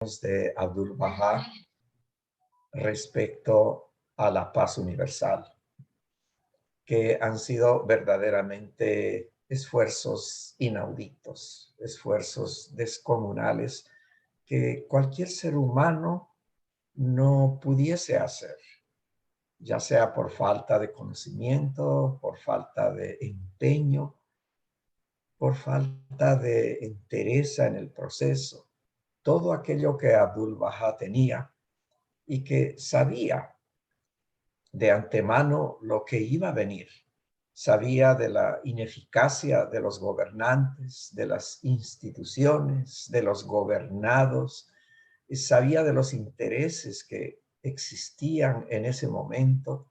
de Abdu'l-Bahá respecto a la paz universal, que han sido verdaderamente esfuerzos inauditos, esfuerzos descomunales que cualquier ser humano no pudiese hacer, ya sea por falta de conocimiento, por falta de empeño, por falta de interés en el proceso. Todo aquello que Abdu'l-Bahá tenía y que sabía de antemano lo que iba a venir. Sabía de la ineficacia de los gobernantes, de las instituciones, de los gobernados, y sabía de los intereses que existían en ese momento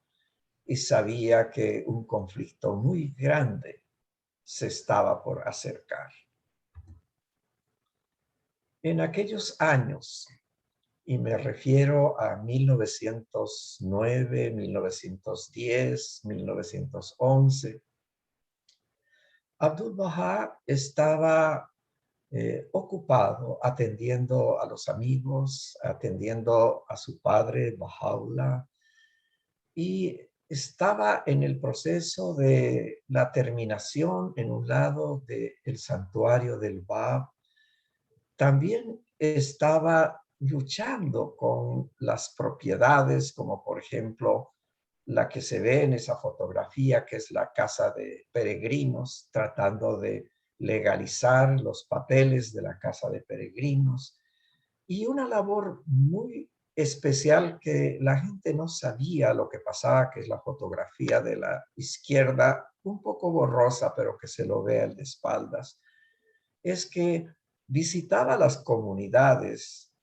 y sabía que un conflicto muy grande se estaba por acercar. En aquellos años, y me refiero a 1909, 1910, 1911, Abdu'l-Bahá estaba ocupado atendiendo a los amigos, atendiendo a su padre, Baha'u'llah, y estaba en el proceso de la terminación en un lado del santuario del Bab. También estaba luchando con las propiedades, como por ejemplo la que se ve en esa fotografía, que es la casa de peregrinos, tratando de legalizar los papeles de la casa de peregrinos. Y una labor muy especial que la gente no sabía lo que pasaba, que es la fotografía de la izquierda, un poco borrosa, pero que se lo ve de espaldas, es que visitaba las comunidades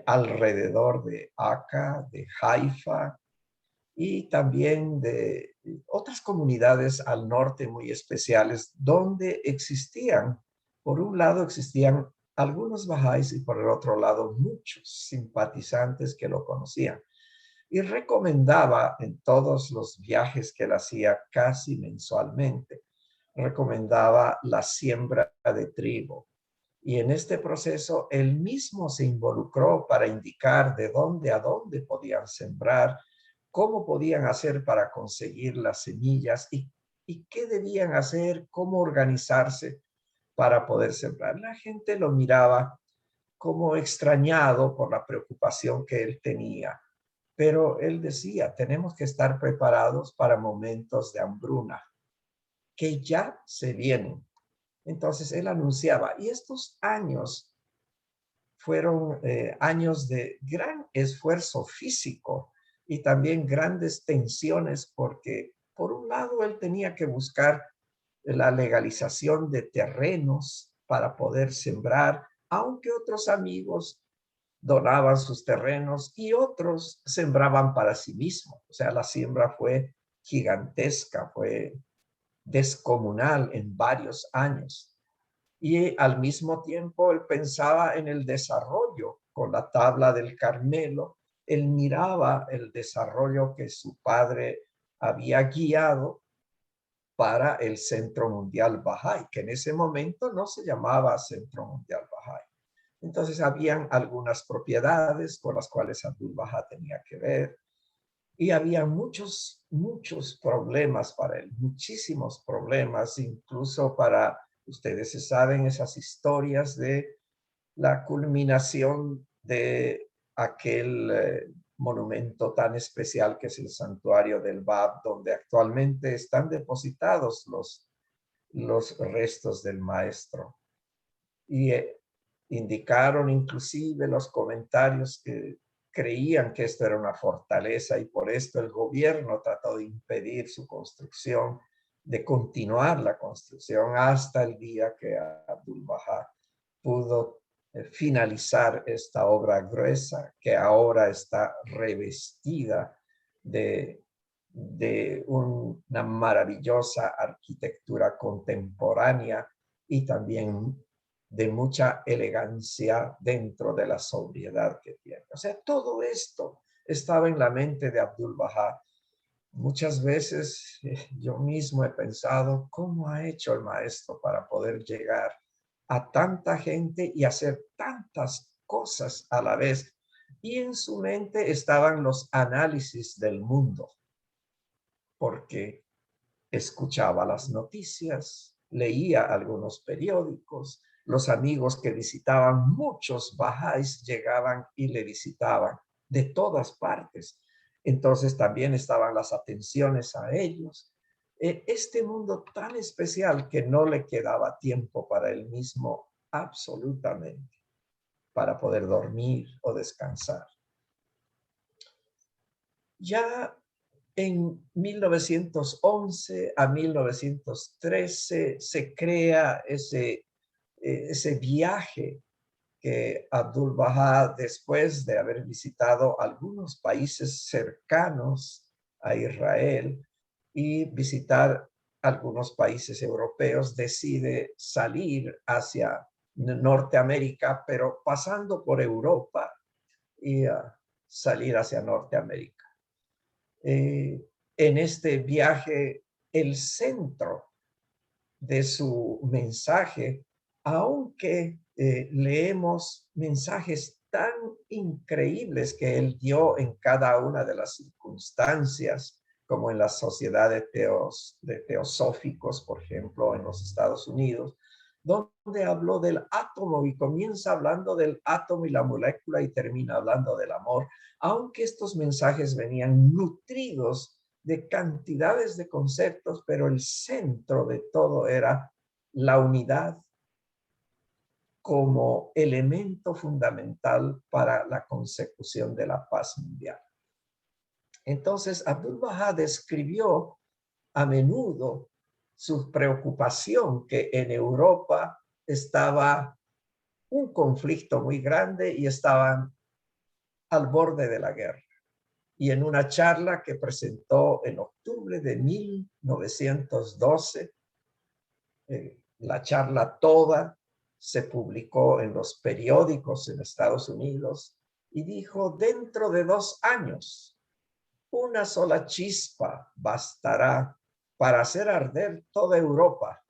alrededor de Acá, de Haifa y también de otras comunidades al norte muy especiales donde existían, por un lado existían algunos bahá'ís y por el otro lado muchos simpatizantes que lo conocían. Y recomendaba en todos los viajes que él hacía casi mensualmente, recomendaba la siembra de trigo. Y en este proceso, él mismo se involucró para indicar de dónde a dónde podían sembrar, cómo podían hacer para conseguir las semillas y qué debían hacer, cómo organizarse para poder sembrar. La gente lo miraba como extrañado por la preocupación que él tenía, pero él decía, tenemos que estar preparados para momentos de hambruna, que ya se vienen. Entonces él anunciaba, y estos años fueron años de gran esfuerzo físico y también grandes tensiones porque por un lado él tenía que buscar la legalización de terrenos para poder sembrar, aunque otros amigos donaban sus terrenos y otros sembraban para sí mismos. O sea, la siembra fue gigantesca, fue descomunal en varios años. Y al mismo tiempo él pensaba en el desarrollo con la tabla del Carmelo. Él miraba el desarrollo que su padre había guiado para el Centro Mundial Bahá'í, que en ese momento no se llamaba Centro Mundial Bahá'í. Entonces habían algunas propiedades con las cuales Abdu'l-Bahá tenía que ver y había muchos problemas para él, muchísimos problemas, incluso para, ustedes se saben esas historias de la culminación de aquel monumento tan especial que es el santuario del Bab, donde actualmente están depositados los restos del maestro. Y indicaron inclusive los comentarios que creían que esto era una fortaleza y por esto el gobierno trató de impedir su construcción, de continuar la construcción hasta el día que Abdu'l-Bahá pudo finalizar esta obra gruesa que ahora está revestida de una maravillosa arquitectura contemporánea y también de mucha elegancia dentro de la sobriedad que tiene. O sea, todo esto estaba en la mente de Abdu'l-Bahá. Muchas veces yo mismo he pensado cómo ha hecho el maestro para poder llegar a tanta gente y hacer tantas cosas a la vez. Y en su mente estaban los análisis del mundo, porque escuchaba las noticias, leía algunos periódicos, los amigos que visitaban, muchos bahá'ís llegaban y le visitaban de todas partes. Entonces también estaban las atenciones a ellos. Este mundo tan especial que no le quedaba tiempo para él mismo absolutamente, para poder dormir o descansar. Ya en 1911 a 1913 se crea ese viaje que Abdul Bahá, después de haber visitado algunos países cercanos a Israel y visitar algunos países europeos, decide salir hacia Norteamérica, pero pasando por Europa y salir hacia Norteamérica. En este viaje, el centro de su mensaje, aunque leemos mensajes tan increíbles que él dio en cada una de las circunstancias, como en la sociedad de teosóficos, por ejemplo, en los Estados Unidos, donde habló del átomo y comienza hablando del átomo y la molécula y termina hablando del amor, aunque estos mensajes venían nutridos de cantidades de conceptos, pero el centro de todo era la unidad como elemento fundamental para la consecución de la paz mundial. Entonces, Abdul Bahá describió a menudo su preocupación que en Europa estaba un conflicto muy grande y estaban al borde de la guerra. Y en una charla que presentó en octubre de 1912, la charla toda se publicó en los periódicos en Estados Unidos y dijo: dentro de 2 años, una sola chispa bastará para hacer arder toda Europa.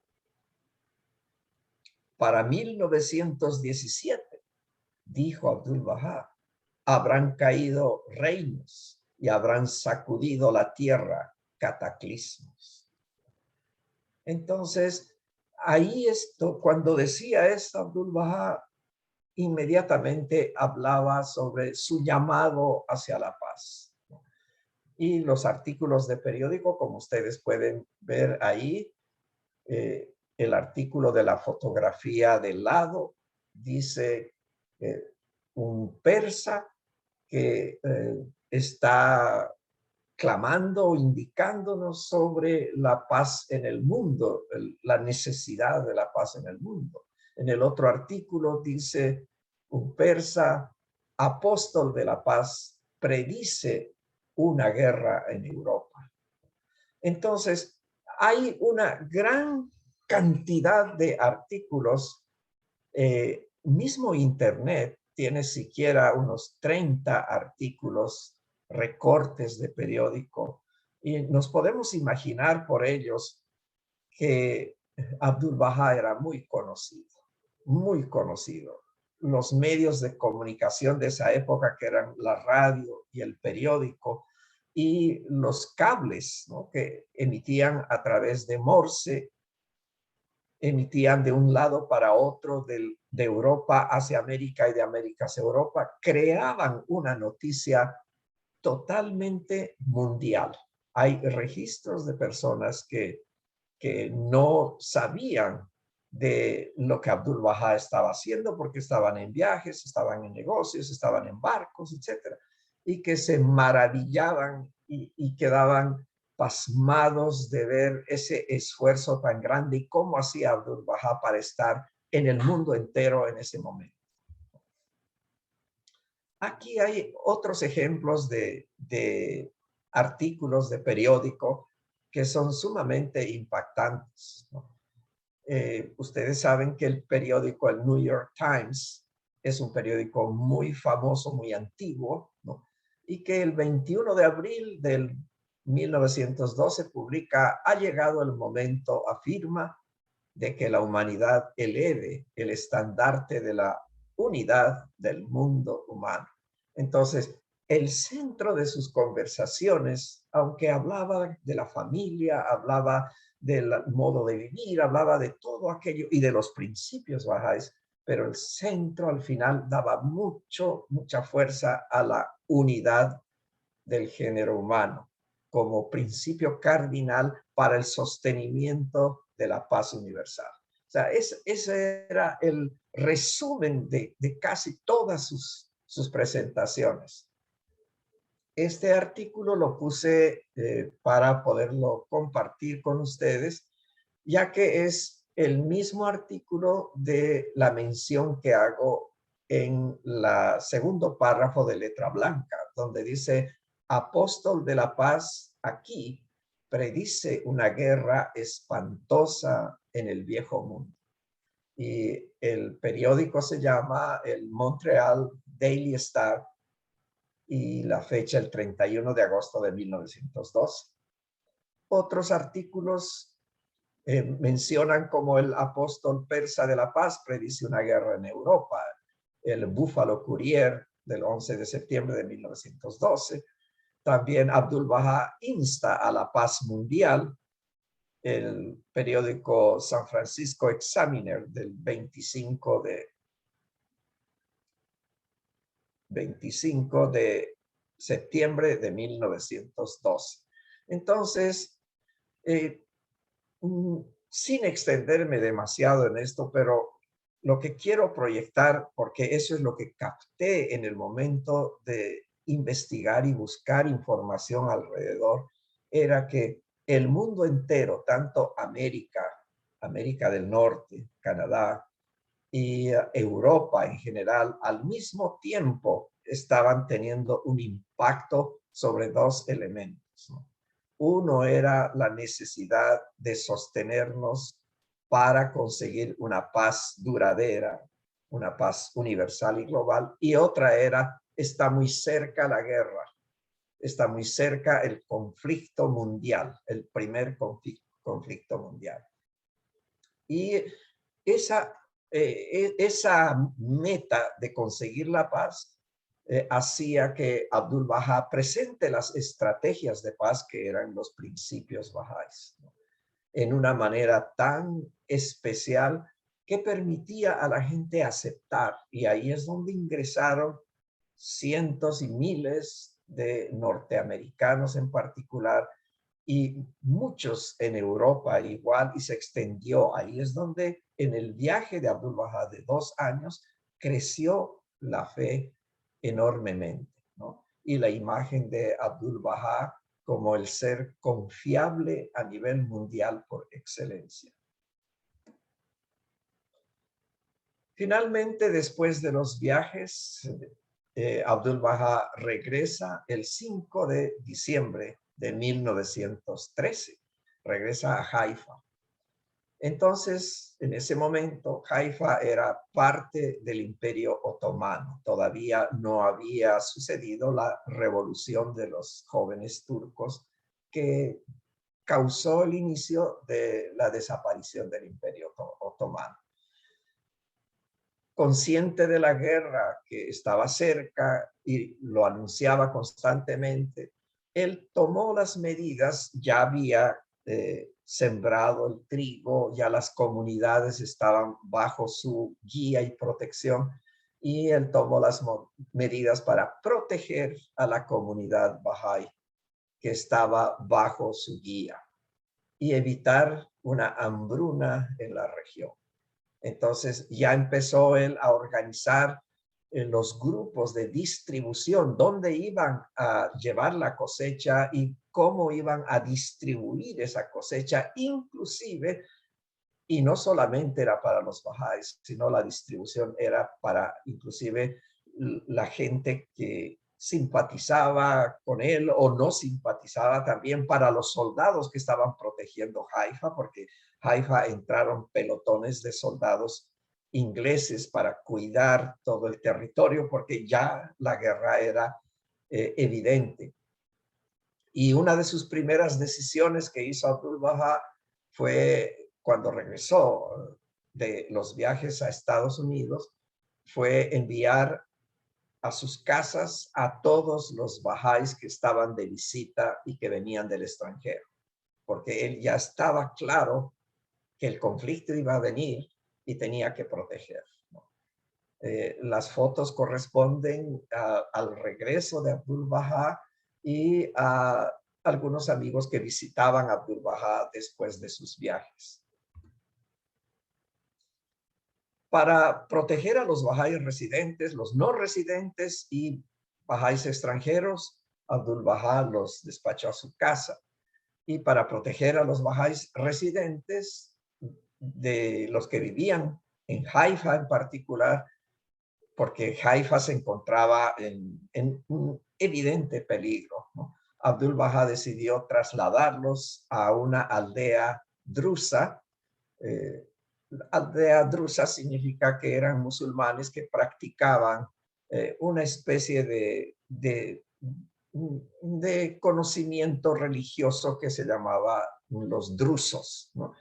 Para 1917, dijo Abdul Bahá, habrán caído reinos y habrán sacudido la tierra cataclismos. Entonces, ahí cuando decía esto, Abdul Bahá inmediatamente hablaba sobre su llamado hacia la paz. Y los artículos de periódico, como ustedes pueden ver ahí, el artículo de la fotografía del lado dice un persa que está clamando, indicándonos sobre la paz en el mundo, la necesidad de la paz en el mundo. En el otro artículo dice: un persa apóstol de la paz predice una guerra en Europa. Entonces, hay una gran cantidad de artículos. Mismo Internet tiene siquiera unos 30 artículos, recortes de periódico, y nos podemos imaginar por ellos que Abdul Bahá era muy conocido, muy conocido. Los medios de comunicación de esa época, que eran la radio y el periódico, y los cables, ¿no?, que emitían a través de Morse, emitían de un lado para otro, de Europa hacia América y de América hacia Europa, creaban una noticia totalmente mundial. Hay registros de personas que no sabían de lo que Abdul Bahá estaba haciendo porque estaban en viajes, estaban en negocios, estaban en barcos, etcétera, y que se maravillaban y quedaban pasmados de ver ese esfuerzo tan grande y cómo hacía Abdul Bahá para estar en el mundo entero en ese momento. Aquí hay otros ejemplos de artículos de periódico que son sumamente impactantes, ¿no? Ustedes saben que el periódico, el New York Times, es un periódico muy famoso, muy antiguo, ¿no?, y que el 21 de abril del 1912 publica: ha llegado el momento, afirma, de que la humanidad eleve el estandarte de la unidad del mundo humano. Entonces, el centro de sus conversaciones, aunque hablaba de la familia, hablaba del modo de vivir, hablaba de todo aquello y de los principios bajáis, pero el centro al final daba mucha fuerza a la unidad del género humano como principio cardinal para el sostenimiento de la paz universal. O sea, ese era el resumen de casi todas sus presentaciones. Este artículo lo puse para poderlo compartir con ustedes, ya que es el mismo artículo de la mención que hago en el segundo párrafo de letra blanca, donde dice, apóstol de la paz aquí predice una guerra espantosa en el viejo mundo. Y el periódico se llama el Montreal Daily Star y la fecha el 31 de agosto de 1902. Otros artículos mencionan como el apóstol persa de la paz predice una guerra en Europa. El Buffalo Courier del 11 de septiembre de 1912. También Abdul Baha insta a la paz mundial. El periódico San Francisco Examiner del 25 de septiembre de 1912. Entonces, sin extenderme demasiado en esto, pero lo que quiero proyectar, porque eso es lo que capté en el momento de investigar y buscar información alrededor, era que el mundo entero, tanto América del Norte, Canadá y Europa en general, al mismo tiempo estaban teniendo un impacto sobre dos elementos, ¿no? Uno era la necesidad de sostenernos para conseguir una paz duradera, una paz universal y global, y otra era, está muy cerca la guerra, está muy cerca el conflicto mundial, el primer conflicto mundial. Y esa meta de conseguir la paz hacía que Abdul Baha presente las estrategias de paz que eran los principios bahá'ís, ¿no? En una manera tan especial que permitía a la gente aceptar. Y ahí es donde ingresaron cientos y miles de norteamericanos en particular y muchos en Europa igual, y se extendió. Ahí es donde en el viaje de Abdul Baha de 2 años creció la fe enormemente, ¿no? Y la imagen de Abdul Baha como el ser confiable a nivel mundial por excelencia. Finalmente, después de los viajes, Abdul Baha regresa el 5 de diciembre de 1913. Regresa a Haifa. Entonces, en ese momento, Haifa era parte del Imperio Otomano. Todavía no había sucedido la revolución de los jóvenes turcos que causó el inicio de la desaparición del Imperio Otomano. Consciente de la guerra que estaba cerca y lo anunciaba constantemente, él tomó las medidas. Ya había sembrado el trigo, ya las comunidades estaban bajo su guía y protección, y él tomó las medidas para proteger a la comunidad Bahá'í que estaba bajo su guía y evitar una hambruna en la región. Entonces ya empezó él a organizar los grupos de distribución, dónde iban a llevar la cosecha y cómo iban a distribuir esa cosecha, inclusive, y no solamente era para los bahá'ís, sino la distribución era para inclusive la gente que simpatizaba con él o no simpatizaba, también para los soldados que estaban protegiendo Haifa, porque Haifa entraron pelotones de soldados ingleses para cuidar todo el territorio, porque ya la guerra era evidente. Y una de sus primeras decisiones que hizo Abdul Baha fue cuando regresó de los viajes a Estados Unidos, fue enviar a sus casas a todos los bahá'ís que estaban de visita y que venían del extranjero, porque él ya estaba claro que el conflicto iba a venir y tenía que proteger, ¿no? Las fotos corresponden al regreso de Abdu'l-Bahá y a algunos amigos que visitaban a Abdu'l-Bahá después de sus viajes. Para proteger a los bahá'ís residentes, los no residentes y bahá'ís extranjeros, Abdu'l-Bahá los despachó a su casa. Y para proteger a los bahá'ís residentes, de los que vivían en Haifa en particular, porque Haifa se encontraba en un evidente peligro, ¿no? Abdu'l-Bahá decidió trasladarlos a una aldea drusa. eh, Aldea drusa significa que eran musulmanes que practicaban una especie de conocimiento religioso que se llamaba los drusos, ¿no?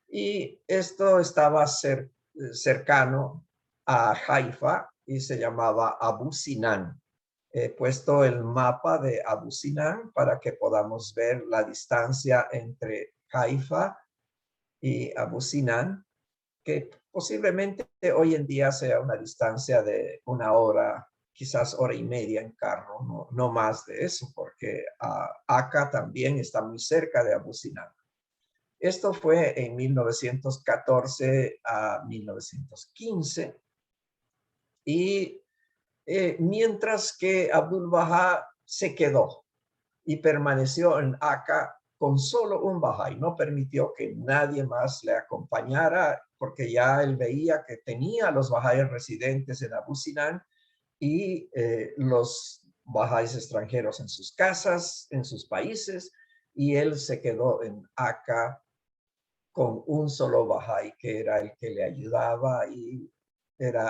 Y esto estaba cercano a Haifa y se llamaba Abu Sinan. He puesto el mapa de Abu Sinan para que podamos ver la distancia entre Haifa y Abu Sinan, que posiblemente hoy en día sea una distancia de 1 hora, quizás 1 hora y media en carro, no más de eso, porque Acá también está muy cerca de Abu Sinan. Esto fue en 1914 a 1915 y mientras que Abdu'l-Bahá se quedó y permaneció en Acá con solo un Bahá'í, no permitió que nadie más le acompañara porque ya él veía que tenía los Bahá'ís residentes en Abu Sinan y los Bahá'ís extranjeros en sus casas, en sus países, y él se quedó en Acá con un solo Bahá'í que era el que le ayudaba y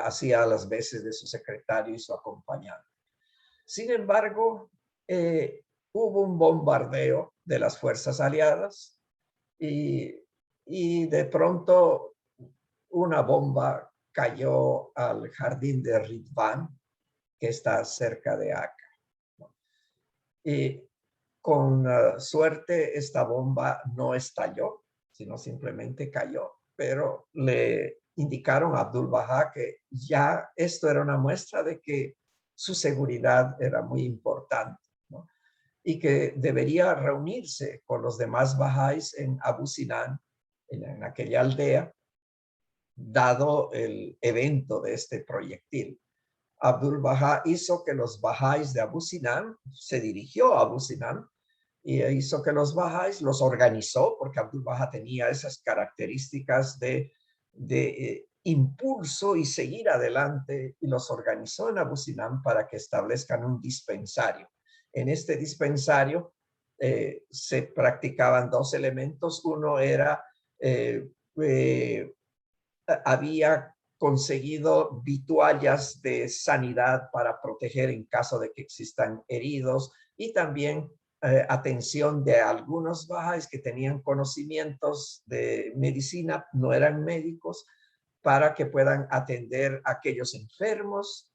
hacía las veces de su secretario y su acompañante. Sin embargo, hubo un bombardeo de las fuerzas aliadas y, y de pronto una bomba cayó al jardín de Ridvan, que está cerca de Acá, ¿no? Y con suerte esta bomba no estalló, sino simplemente cayó, pero le indicaron a Abdu'l-Bahá que ya esto era una muestra de que su seguridad era muy importante, ¿no? Y que debería reunirse con los demás bahá'ís en Abu Sinan, en aquella aldea, dado el evento de este proyectil. Abdu'l-Bahá hizo que los bahá'ís de Abu Sinan, se dirigió a Abu Sinan y hizo que los bahá'ís los organizó, porque Abdu'l-Bahá tenía esas características de impulso y seguir adelante, y los organizó en Abu Sinan para que establezcan un dispensario. En este dispensario se practicaban 2 elementos. Uno era, eh, eh, había conseguido vituallas de sanidad para proteger en caso de que existan heridos, y también atención de algunos bahá'ís que tenían conocimientos de medicina, no eran médicos, para que puedan atender a aquellos enfermos,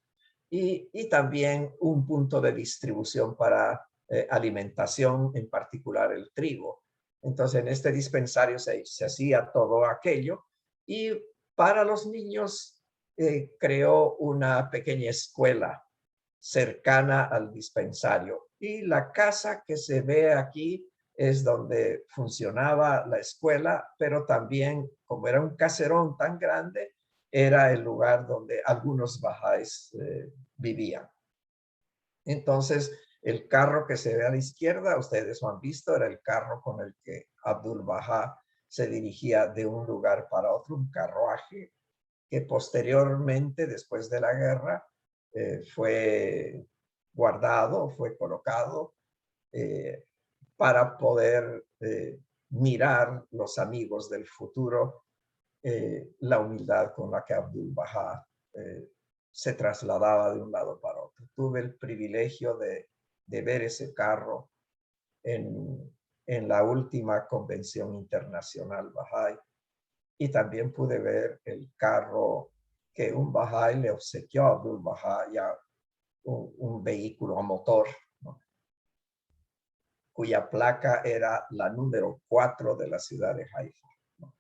y también un punto de distribución para alimentación, en particular el trigo. Entonces, en este dispensario se hacía todo aquello, y para los niños creó una pequeña escuela cercana al dispensario. Y la casa que se ve aquí es donde funcionaba la escuela, pero también, como era un caserón tan grande, era el lugar donde algunos bahá'ís vivían. Entonces, el carro que se ve a la izquierda, ustedes lo han visto, era el carro con el que Abdu'l-Bahá se dirigía de un lugar para otro, un carruaje que posteriormente, después de la guerra, fue guardado, fue colocado eh, para poder mirar los amigos del futuro, la humildad con la que Abdu'l-Bahá se trasladaba de un lado para otro. Tuve el privilegio de ver ese carro en la última convención internacional Bahá'í, y también pude ver el carro que un Bahá'í le obsequió a Abdul Bahá ya un vehículo a motor, ¿no? Cuya placa era la número 4 de la ciudad de Haifa, ¿no?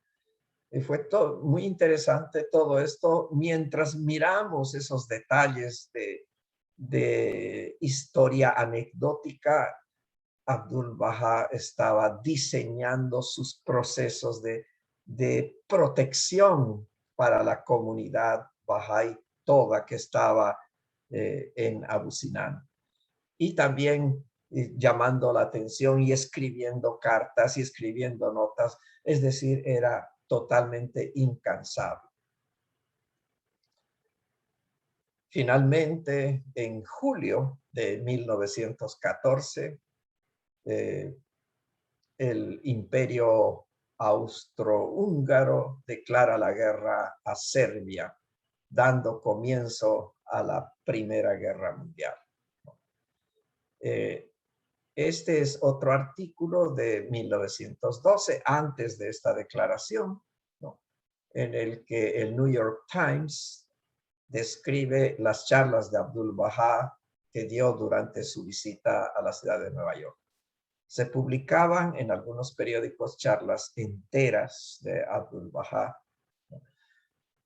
Y fue todo, muy interesante todo esto mientras miramos esos detalles de historia anecdótica. Abdul Bahá estaba diseñando sus procesos de protección para la comunidad Bahá'í toda que estaba en Abu Sinan. Y también llamando la atención y escribiendo cartas y escribiendo notas. Es decir, era totalmente incansable. Finalmente, en julio de 1914, el imperio austrohúngaro declara la guerra a Serbia, dando comienzo a la Primera Guerra Mundial. Este es otro artículo de 1912, antes de esta declaración, ¿no?, en el que el New York Times describe las charlas de Abdul Bahá que dio durante su visita a la ciudad de Nueva York. Se publicaban en algunos periódicos charlas enteras de Abdul Bahá, ¿no?,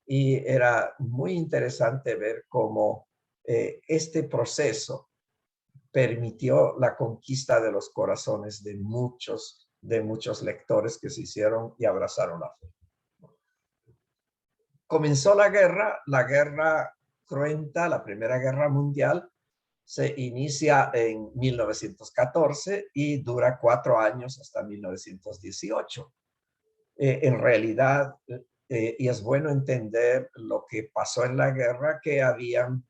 y era muy interesante ver cómo este proceso permitió la conquista de los corazones de muchos lectores que se hicieron y abrazaron la fe. Comenzó la guerra cruenta, la Primera Guerra Mundial, se inicia en 1914 y dura 4 años hasta 1918. En realidad, y es bueno entender lo que pasó en la guerra, que habían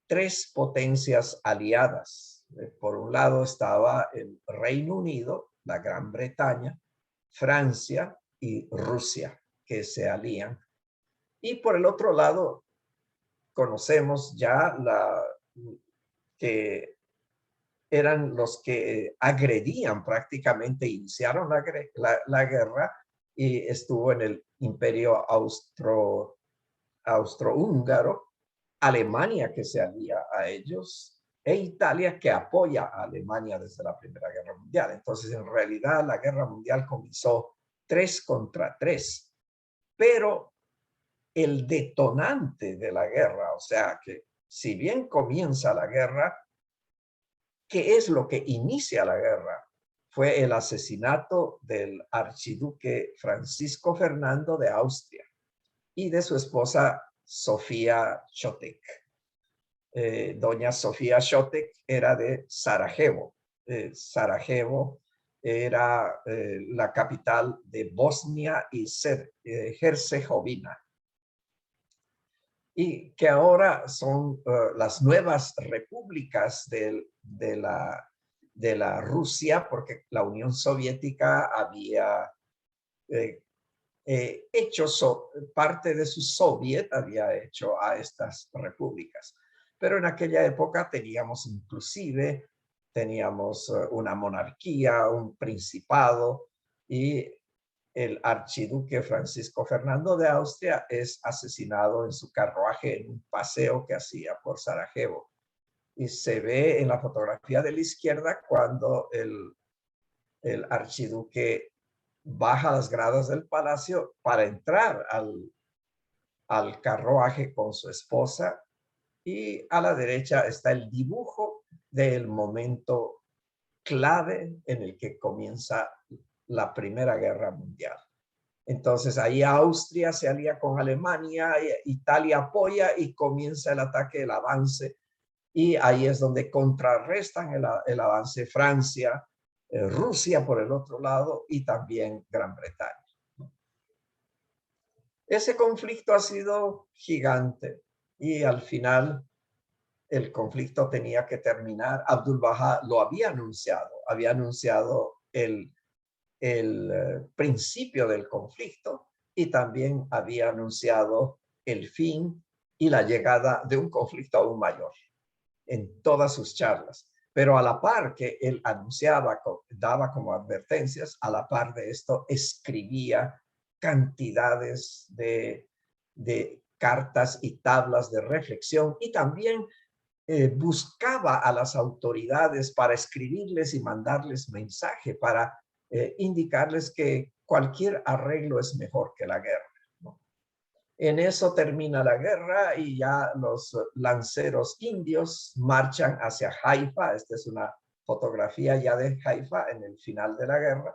3 potencias aliadas. Por un lado estaba el Reino Unido, la Gran Bretaña, Francia y Rusia, que se alían. Y por el otro lado, conocemos ya que eran los que agredían prácticamente, iniciaron la guerra, y estuvo en el imperio austrohúngaro, Alemania, que se alía a ellos, e Italia, que apoya a Alemania desde la Primera Guerra Mundial. Entonces, en realidad, la Guerra Mundial comenzó 3 contra 3, pero el detonante de la guerra, o sea, que si bien comienza la guerra, ¿qué es lo que inicia la guerra? Fue el asesinato del archiduque Francisco Fernando de Austria y de su esposa Sofía Chotek. Doña Sofía Chotek era de Sarajevo. Sarajevo era la capital de Bosnia y Herzegovina, y que ahora son las nuevas repúblicas de la Rusia, porque la Unión Soviética había hecho parte de su soviet, había hecho a estas repúblicas. Pero en aquella época teníamos una monarquía, un principado, y el archiduque Francisco Fernando de Austria es asesinado en su carruaje en un paseo que hacía por Sarajevo. Y se ve en la fotografía de la izquierda cuando el archiduque baja las gradas del palacio para entrar al carruaje con su esposa, y a la derecha está el dibujo del momento clave en el que comienza la Primera Guerra Mundial. Entonces ahí Austria se alía con Alemania, Italia apoya y comienza el ataque, el avance, y ahí es donde contrarrestan el avance Francia, Rusia por el otro lado y también Gran Bretaña. Ese conflicto ha sido gigante y al final el conflicto tenía que terminar. Abdul Bahá lo había anunciado el principio del conflicto, y también había anunciado el fin y la llegada de un conflicto aún mayor en todas sus charlas. Pero a la par que él anunciaba, daba como advertencias, a la par de esto escribía cantidades de cartas y tablas de reflexión, y también buscaba a las autoridades para escribirles y mandarles mensaje, para indicarles que cualquier arreglo es mejor que la guerra, ¿no? En eso termina la guerra y ya los lanceros indios marchan hacia Haifa. Esta es una fotografía ya de Haifa en el final de la guerra.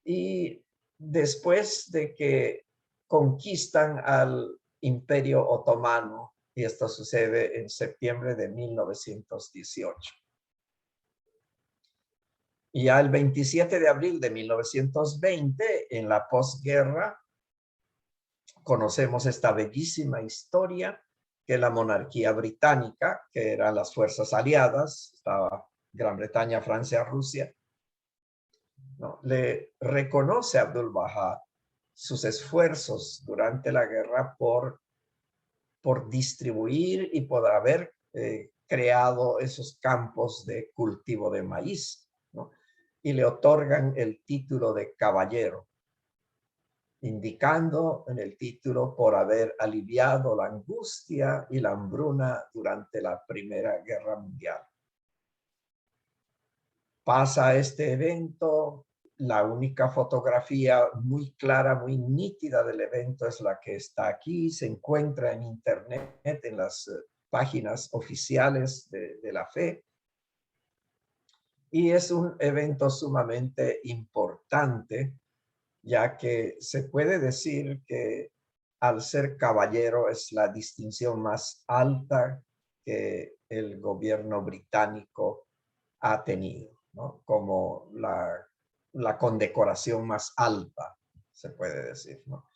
Y después de que conquistan al Imperio Otomano, y esto sucede en septiembre de 1918. Y ya el 27 de abril de 1920, en la posguerra, conocemos esta bellísima historia que la monarquía británica, que eran las fuerzas aliadas, estaba Gran Bretaña, Francia, Rusia, ¿no?, le reconoce a Abdul-Bahá sus esfuerzos durante la guerra por distribuir y por haber creado esos campos de cultivo de maíz, ¿no? Y le otorgan el título de caballero, indicando en el título por haber aliviado la angustia y la hambruna durante la Primera Guerra Mundial. Pasa este evento, la única fotografía muy clara, muy nítida del evento es la que está aquí, se encuentra en internet, en las páginas oficiales de la fe, y es un evento sumamente importante, ya que se puede decir que al ser caballero es la distinción más alta que el gobierno británico ha tenido, ¿no? Como la condecoración más alta, se puede decir, ¿no?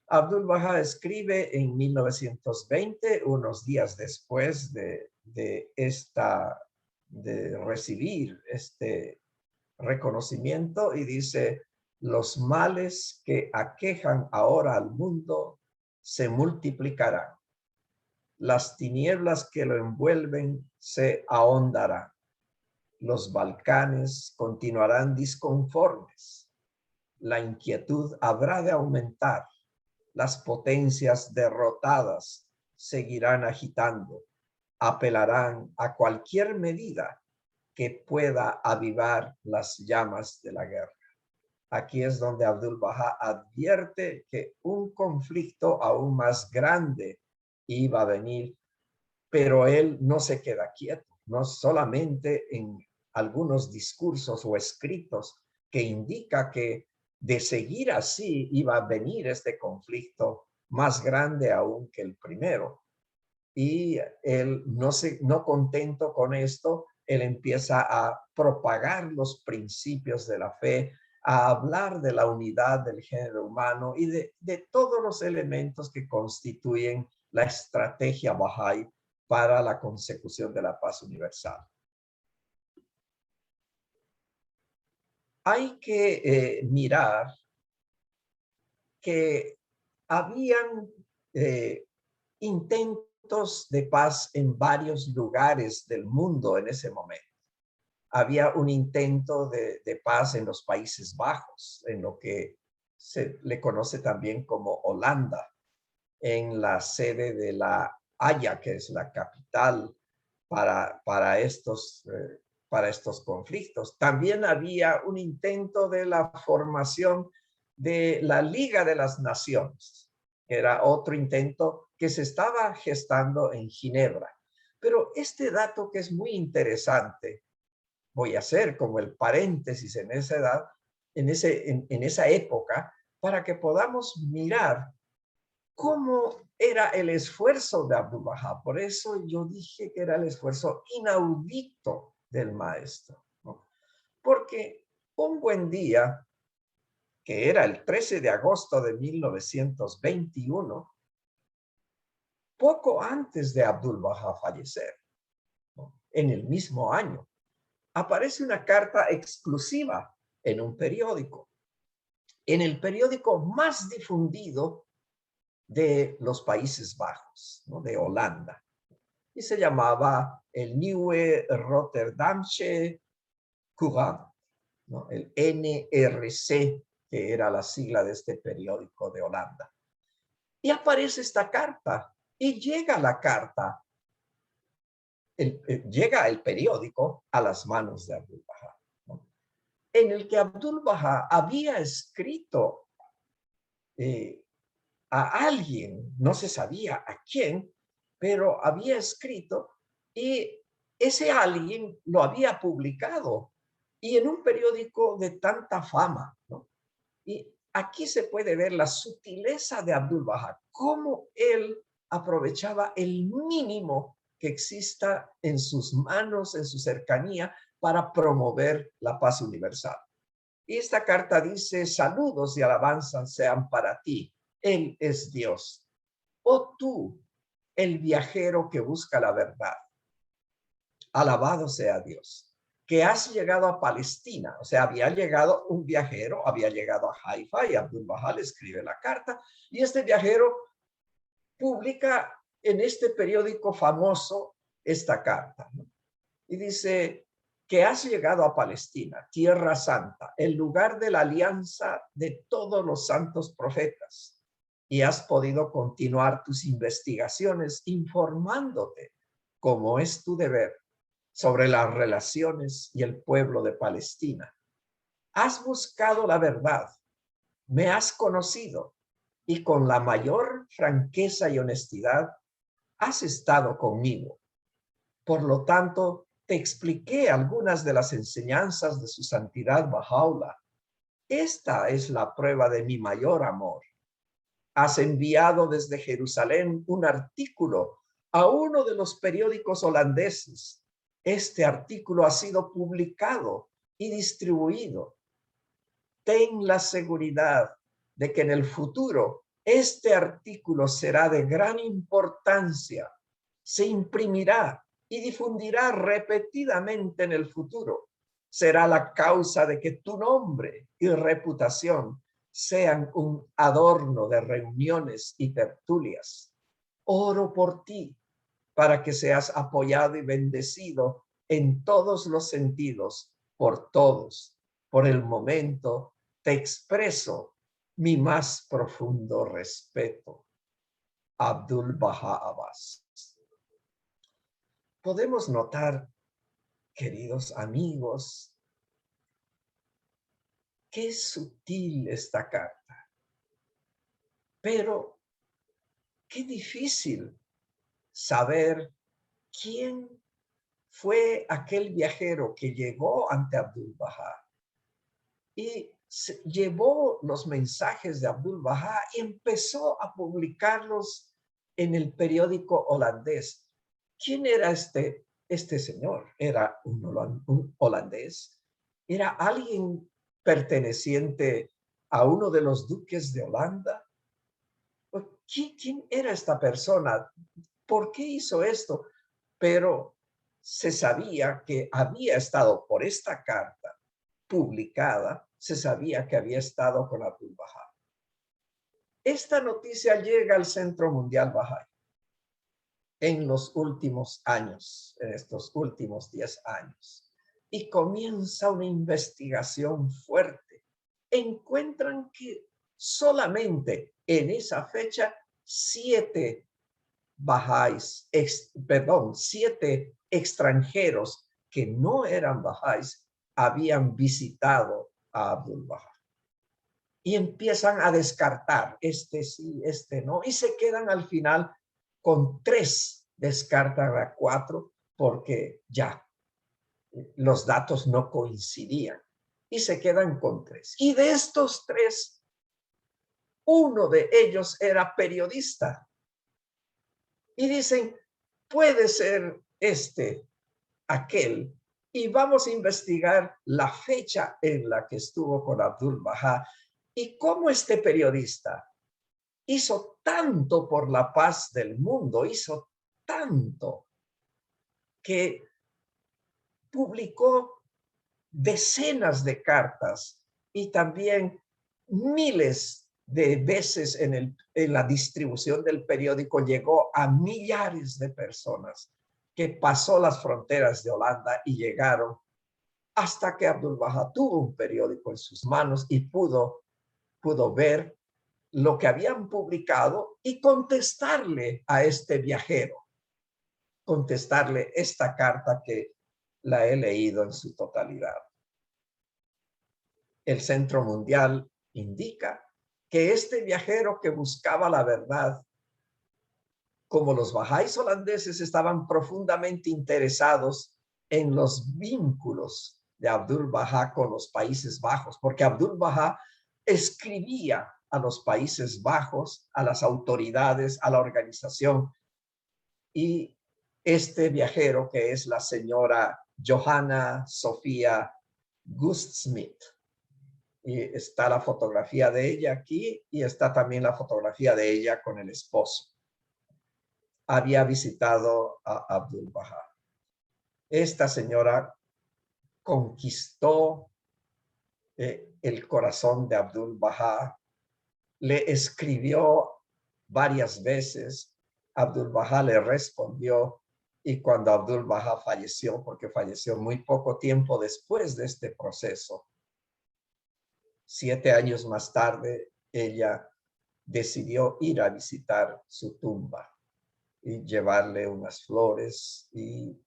Abdul-Bahá escribe en 1920, unos días después de recibir este reconocimiento, y dice: los males que aquejan ahora al mundo se multiplicarán. Las tinieblas que lo envuelven se ahondarán. Los Balcanes continuarán disconformes. La inquietud habrá de aumentar. Las potencias derrotadas seguirán agitando. Apelarán a cualquier medida que pueda avivar las llamas de la guerra. Aquí es donde Abdul-Bahá advierte que un conflicto aún más grande iba a venir, pero él no se queda quieto, no solamente en algunos discursos o escritos que indica que de seguir así iba a venir este conflicto más grande aún que el primero. Y él, no contento con esto, él empieza a propagar los principios de la fe, a hablar de la unidad del género humano y de todos los elementos que constituyen la estrategia Bahá'í para la consecución de la paz universal. Hay que mirar que habían intentos de paz en varios lugares del mundo en ese momento. Había un intento de paz en los Países Bajos, en lo que se le conoce también como Holanda, en la sede de la Haya, que es la capital para estos conflictos. También había un intento de la formación de la Liga de las Naciones, que era otro intento que se estaba gestando en Ginebra. Pero este dato, que es muy interesante, voy a hacer como el paréntesis en esa edad, en esa época, para que podamos mirar cómo era el esfuerzo de Abdul-Bahá. Por eso yo dije que era el esfuerzo inaudito del maestro, ¿no? Porque un buen día, que era el 13 de agosto de 1921, poco antes de Abdul-Bahá fallecer, ¿no?, en el mismo año, aparece una carta exclusiva en un periódico, en el periódico más difundido de los Países Bajos, ¿no?, de Holanda, y se llamaba el Nieuwe Rotterdamse Courant, ¿no?, el NRC, que era la sigla de este periódico de Holanda. Y aparece esta carta y llega la carta, llega el periódico a las manos de Abdu'l-Bahá, ¿no? En el que Abdu'l-Bahá había escrito a alguien, no se sabía a quién, pero había escrito y ese alguien lo había publicado y en un periódico de tanta fama, ¿no? Y aquí se puede ver la sutileza de Abdu'l-Bahá, cómo él aprovechaba el mínimo que exista en sus manos, en su cercanía, para promover la paz universal. Y esta carta dice: saludos y alabanzas sean para ti. Él es Dios. Oh tú, el viajero que busca la verdad. Alabado sea Dios, que has llegado a Palestina. O sea, había llegado un viajero, había llegado a Haifa y Abdu'l-Bahá le escribe la carta. Y este viajero publica en este periódico famoso esta carta, ¿no? Y dice que has llegado a Palestina, tierra santa, el lugar de la alianza de todos los santos profetas, y has podido continuar tus investigaciones informándote, como es tu deber, sobre las relaciones y el pueblo de Palestina. Has buscado la verdad, me has conocido y con la mayor franqueza y honestidad has estado conmigo. Por lo tanto, te expliqué algunas de las enseñanzas de su santidad Bahá'u'lláh. Esta es la prueba de mi mayor amor. Has enviado desde Jerusalén un artículo a uno de los periódicos holandeses. Este artículo ha sido publicado y distribuido. Ten la seguridad de que en el futuro este artículo será de gran importancia. Se imprimirá y difundirá repetidamente en el futuro. Será la causa de que tu nombre y reputación sean un adorno de reuniones y tertulias. Oro por ti para que seas apoyado y bendecido en todos los sentidos por todos. Por el momento te expreso mi más profundo respeto. Abdu'l-Bahá Abbas. Podemos notar, queridos amigos, qué sutil esta carta, pero qué difícil saber quién fue aquel viajero que llegó ante Abdu'l-Bahá y llevó los mensajes de Abdu'l-Bahá y empezó a publicarlos en el periódico holandés. ¿Quién era este señor? ¿Era un holandés? ¿Era alguien perteneciente a uno de los duques de Holanda? ¿Quién era esta persona? ¿Por qué hizo esto? Pero se sabía que había estado por esta carta publicada, se sabía que había estado con Abdu'l-Bahá. Esta noticia llega al Centro Mundial Bahá'í en los últimos años, en estos últimos 10 años, y comienza una investigación fuerte. Encuentran que solamente en esa fecha 7 bahá'ís, 7 extranjeros que no eran bahá'ís habían visitado a Abdu'l-Bahá. Y empiezan a descartar, este sí, este no, y se quedan al final con 3, descartan a 4 porque ya los datos no coincidían y se quedan con 3. Y de estos 3, uno de ellos era periodista. Y dicen, puede ser aquel, y vamos a investigar la fecha en la que estuvo con Abdu'l-Bahá y cómo este periodista hizo tanto por la paz del mundo, hizo tanto que publicó decenas de cartas y también miles de veces en la distribución del periódico llegó a millares de personas que pasó las fronteras de Holanda y llegaron hasta que Abdu'l-Bahá tuvo un periódico en sus manos y pudo ver lo que habían publicado y contestarle a este viajero, contestarle esta carta que la he leído en su totalidad. El Centro Mundial indica que este viajero que buscaba la verdad, como los bahá'ís holandeses estaban profundamente interesados en los vínculos de Abdu'l-Bahá con los Países Bajos, porque Abdu'l-Bahá escribía a los Países Bajos, a las autoridades, a la organización, y este viajero, que es la señora Johanna Sofía Gustsmith, y está la fotografía de ella aquí y está también la fotografía de ella con el esposo, había visitado a Abdu'l-Bahá. Esta señora conquistó el corazón de Abdu'l-Bahá, le escribió varias veces, Abdu'l-Bahá le respondió, y cuando Abdu'l-Bahá falleció, porque falleció muy poco tiempo después de este proceso, 7 años más tarde, ella decidió ir a visitar su tumba y llevarle unas flores y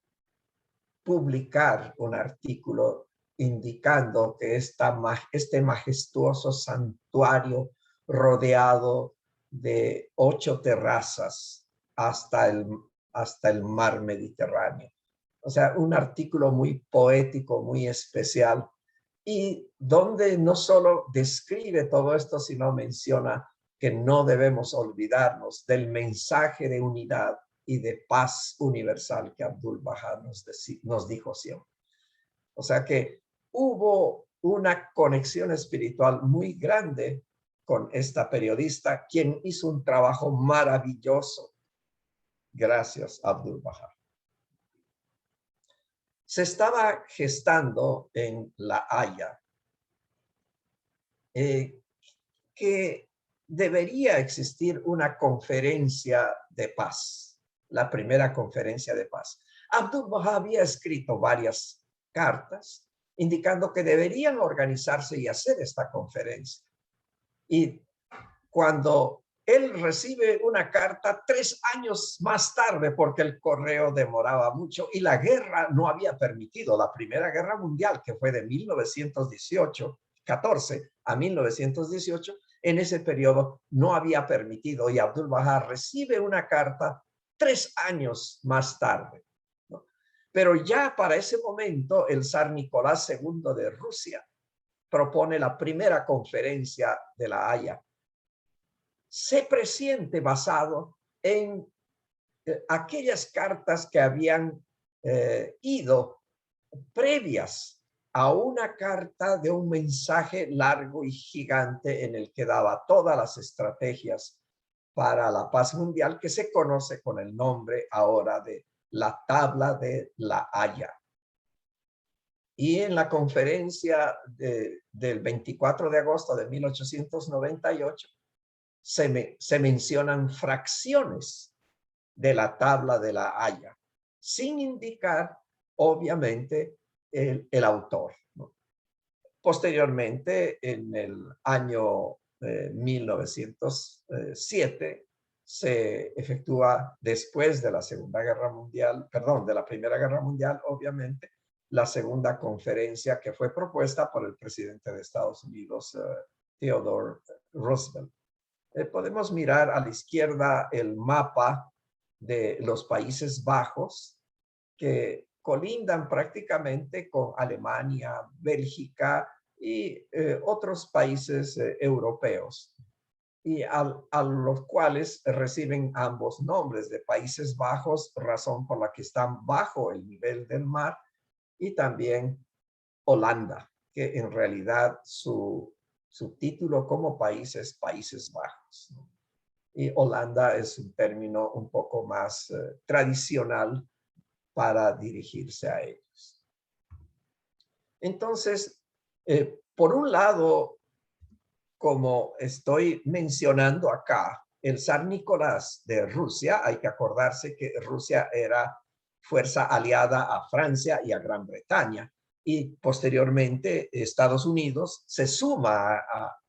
publicar un artículo indicando que este majestuoso santuario rodeado de 8 terrazas hasta el mar Mediterráneo. O sea, un artículo muy poético, muy especial, y donde no solo describe todo esto, sino menciona que no debemos olvidarnos del mensaje de unidad y de paz universal que Abdu'l-Bahá nos dijo siempre. O sea que hubo una conexión espiritual muy grande con esta periodista, quien hizo un trabajo maravilloso. Gracias, Abdu'l-Bahá. Se estaba gestando en La Haya que debería existir una conferencia de paz, la primera conferencia de paz. Abdu'l-Bahá había escrito varias cartas indicando que deberían organizarse y hacer esta conferencia. Y cuando él recibe una carta 3 años más tarde, porque el correo demoraba mucho y la guerra no había permitido, la Primera Guerra Mundial, que fue de 14 a 1918, en ese periodo no había permitido, y Abdu'l-Bahá recibe una carta 3 años más tarde, ¿no? Pero ya para ese momento el zar Nicolás II de Rusia propone la primera conferencia de La Haya. Se presiente basado en aquellas cartas que habían ido previas a una carta de un mensaje largo y gigante en el que daba todas las estrategias para la paz mundial, que se conoce con el nombre ahora de la Tabla de La Haya. Y en la conferencia del 24 de agosto de 1898 se mencionan fracciones de la Tabla de La Haya, sin indicar, obviamente, el autor, ¿no? Posteriormente, en el año 1907, se efectúa, después de la Segunda Guerra Mundial, perdón, de la Primera Guerra Mundial, obviamente, la segunda conferencia que fue propuesta por el presidente de Estados Unidos, Theodore Roosevelt. Podemos mirar a la izquierda el mapa de los Países Bajos, que colindan prácticamente con Alemania, Bélgica y otros países europeos, y a los cuales reciben ambos nombres de Países Bajos, razón por la que están bajo el nivel del mar, y también Holanda, que en realidad su título como país es Países Bajos, ¿no? Y Holanda es un término un poco más tradicional para dirigirse a ellos. Entonces, por un lado, como estoy mencionando acá, el zar Nicolás de Rusia, hay que acordarse que Rusia era fuerza aliada a Francia y a Gran Bretaña. y posteriormente Estados Unidos se suma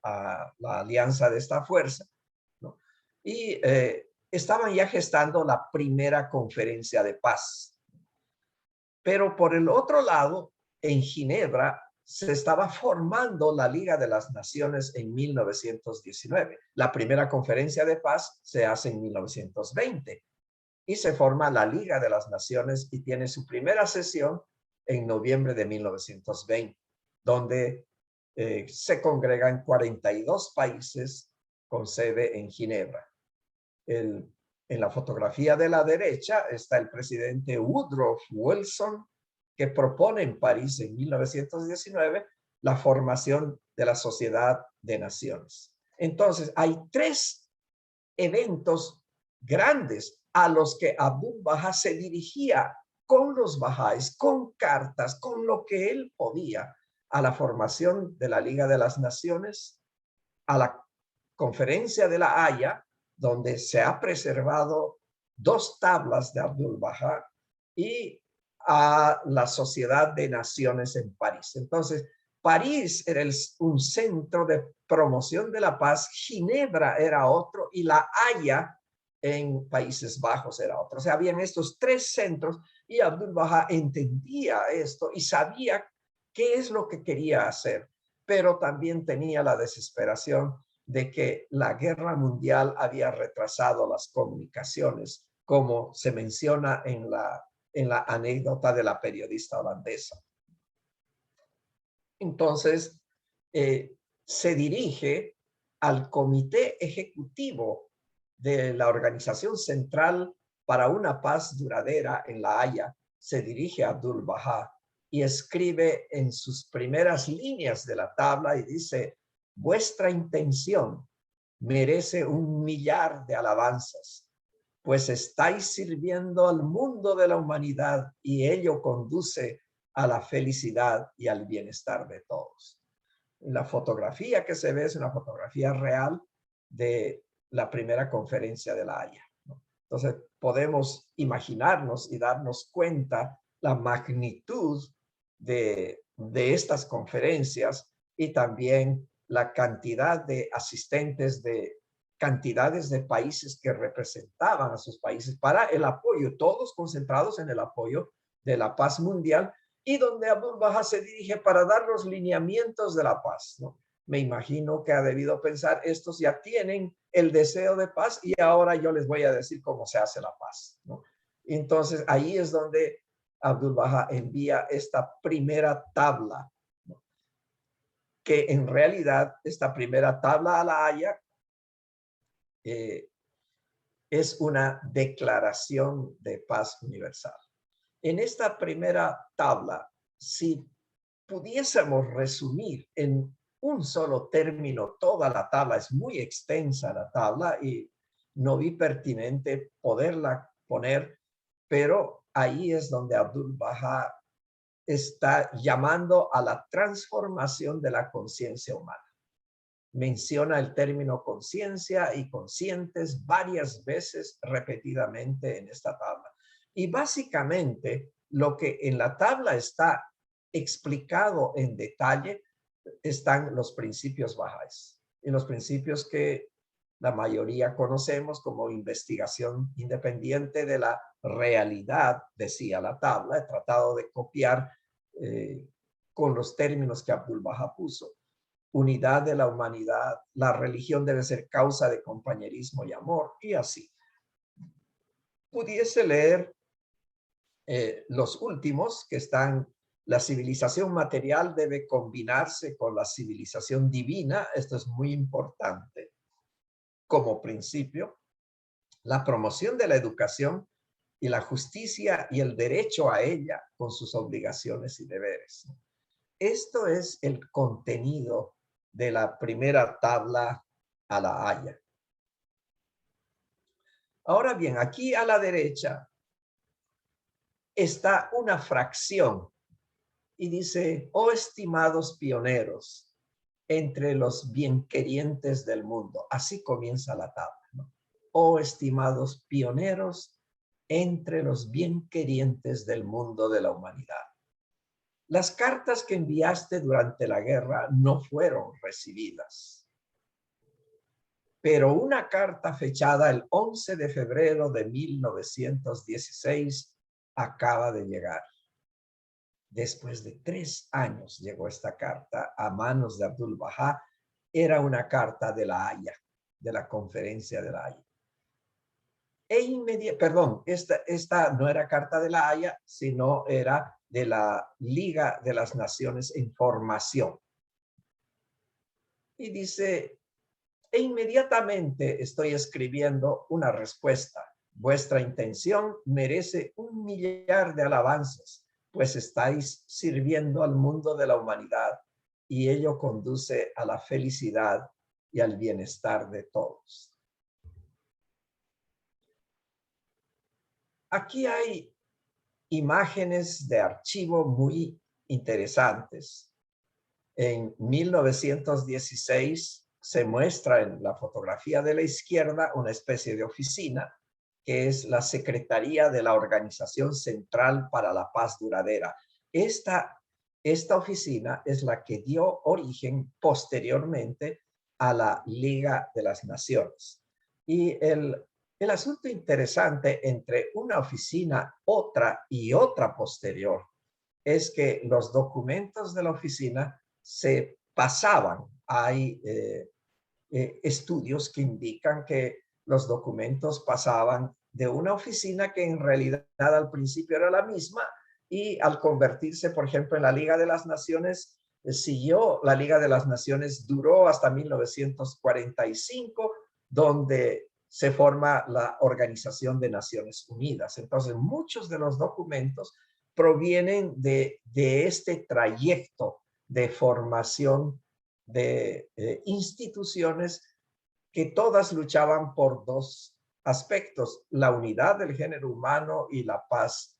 a la alianza de esta fuerza, ¿no? Y estaban ya gestando la primera conferencia de paz. Pero por el otro lado, en Ginebra se estaba formando la Liga de las Naciones en 1919. La primera conferencia de paz se hace en 1920 y se forma la Liga de las Naciones y tiene su primera sesión en noviembre de 1920, donde se congregan 42 países con sede en Ginebra. En la fotografía de la derecha está el presidente Woodrow Wilson, que propone en París en 1919 la formación de la Sociedad de Naciones. Entonces, hay tres eventos grandes a los que Abdu'l-Bahá se dirigía con los bahá'ís, con cartas, con lo que él podía, a la formación de la Liga de las Naciones, a la Conferencia de la Haya, donde se ha preservado 2 tablas de Abdu'l-Bahá, y a la Sociedad de Naciones en París. Entonces, París era un centro de promoción de la paz, Ginebra era otro y la Haya en Países Bajos era otro. O sea, habían estos 3 centros y Abdu'l-Bahá entendía esto y sabía qué es lo que quería hacer, pero también tenía la desesperación de que la guerra mundial había retrasado las comunicaciones, como se menciona en la anécdota de la periodista holandesa. Entonces, se dirige al comité ejecutivo de la Organización Central para una Paz Duradera en La Haya. Se dirige a Abdu'l-Bahá y escribe en sus primeras líneas de la tabla y dice: vuestra intención merece 1.000.000 de alabanzas, pues estáis sirviendo al mundo de la humanidad y ello conduce a la felicidad y al bienestar de todos. La fotografía que se ve es una fotografía real de la primera conferencia de La Haya, ¿no? Entonces podemos imaginarnos y darnos cuenta la magnitud de estas conferencias y también la cantidad de asistentes de cantidades de países que representaban a sus países para el apoyo, todos concentrados en el apoyo de la paz mundial, y donde Abdu'l-Bahá se dirige para dar los lineamientos de la paz, ¿no? Me imagino que ha debido pensar, estos ya tienen el deseo de paz y ahora yo les voy a decir cómo se hace la paz, ¿no? Entonces ahí es donde Abdu'l-Bahá envía esta primera tabla, ¿no? Que en realidad esta primera tabla a La Haya es una declaración de paz universal. En esta primera tabla, si pudiésemos resumir en un solo término toda la tabla, es muy extensa la tabla y no vi pertinente poderla poner, pero ahí es donde Abdu'l-Bahá está llamando a la transformación de la conciencia humana. Menciona el término conciencia y conscientes varias veces repetidamente en esta tabla. Y básicamente lo que en la tabla está explicado en detalle están los principios bahá'ís y los principios que la mayoría conocemos como investigación independiente de la realidad, decía la tabla. He tratado de copiar con los términos que Abdu'l-Bahá puso. Unidad de la humanidad, la religión debe ser causa de compañerismo y amor, y así. Pudiese leer los últimos que están: la civilización material debe combinarse con la civilización divina. Esto es muy importante como principio. La promoción de la educación y la justicia y el derecho a ella con sus obligaciones y deberes. Esto es el contenido de la primera tabla a La Haya. Ahora bien, aquí a la derecha está una fracción y dice: oh estimados pioneros entre los bienquerientes del mundo. Así comienza la tabla, ¿no? Oh estimados pioneros entre los bienquerientes del mundo de la humanidad. las cartas que enviaste durante la guerra no fueron recibidas, pero una carta fechada el 11 de febrero de 1916 acaba de llegar. Después de 3 años llegó esta carta a manos de Abdu'l-Bahá. Era una carta de la Haya, de la Conferencia de la Haya. Perdón, esta no era carta de la Haya, sino era de la Liga de las Naciones en formación. Y dice, e inmediatamente estoy escribiendo una respuesta. Vuestra intención merece 1.000.000 de alabanzas, pues estáis sirviendo al mundo de la humanidad y ello conduce a la felicidad y al bienestar de todos. Aquí hay imágenes de archivo muy interesantes. En 1916 se muestra en la fotografía de la izquierda una especie de oficina que es la Secretaría de la Organización Central para la Paz Duradera. Esta oficina es la que dio origen posteriormente a la Liga de las Naciones. Y el asunto interesante entre una oficina, otra y otra posterior, es que los documentos de la oficina se pasaban. Hay estudios que indican que los documentos pasaban de una oficina que en realidad al principio era la misma y al convertirse, por ejemplo, en la Liga de las Naciones, siguió la Liga de las Naciones, duró hasta 1945, donde se forma la Organización de Naciones Unidas. Entonces, muchos de los documentos provienen de este trayecto de formación de instituciones que todas luchaban por dos aspectos: la unidad del género humano y la paz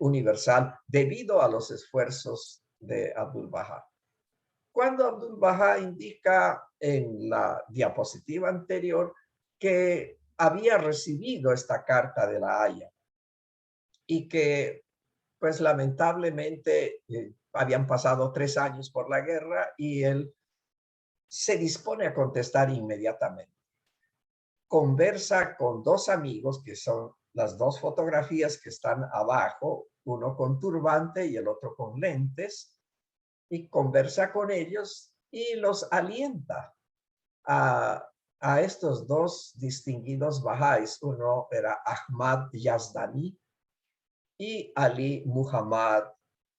universal, debido a los esfuerzos de Abdu'l-Bahá. Cuando Abdu'l-Bahá indica en la diapositiva anterior que había recibido esta carta de la Haya y que, pues lamentablemente, habían pasado 3 años por la guerra y él se dispone a contestar inmediatamente. Conversa con 2 amigos, que son las 2 fotografías que están abajo, uno con turbante y el otro con lentes, y conversa con ellos y los alienta a estos 2 distinguidos bahá'ís. Uno era Ahmad Yazdani y Ali Muhammad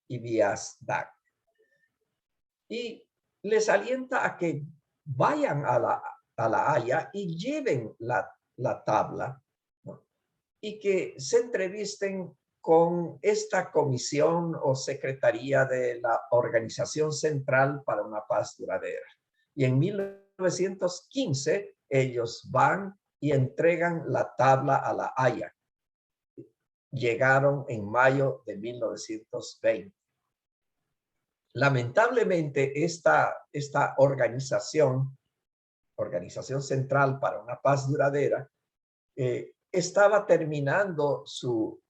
Yazdak. Y les alienta a que vayan a la Haya y lleven la tabla, ¿no? Y que se entrevisten con esta comisión o secretaría de la Organización Central para una Paz Duradera. Y en 1915 ellos van y entregan la tabla a la Haya. Llegaron en mayo de 1920. Lamentablemente, esta organización Central para una Paz Duradera, estaba terminando su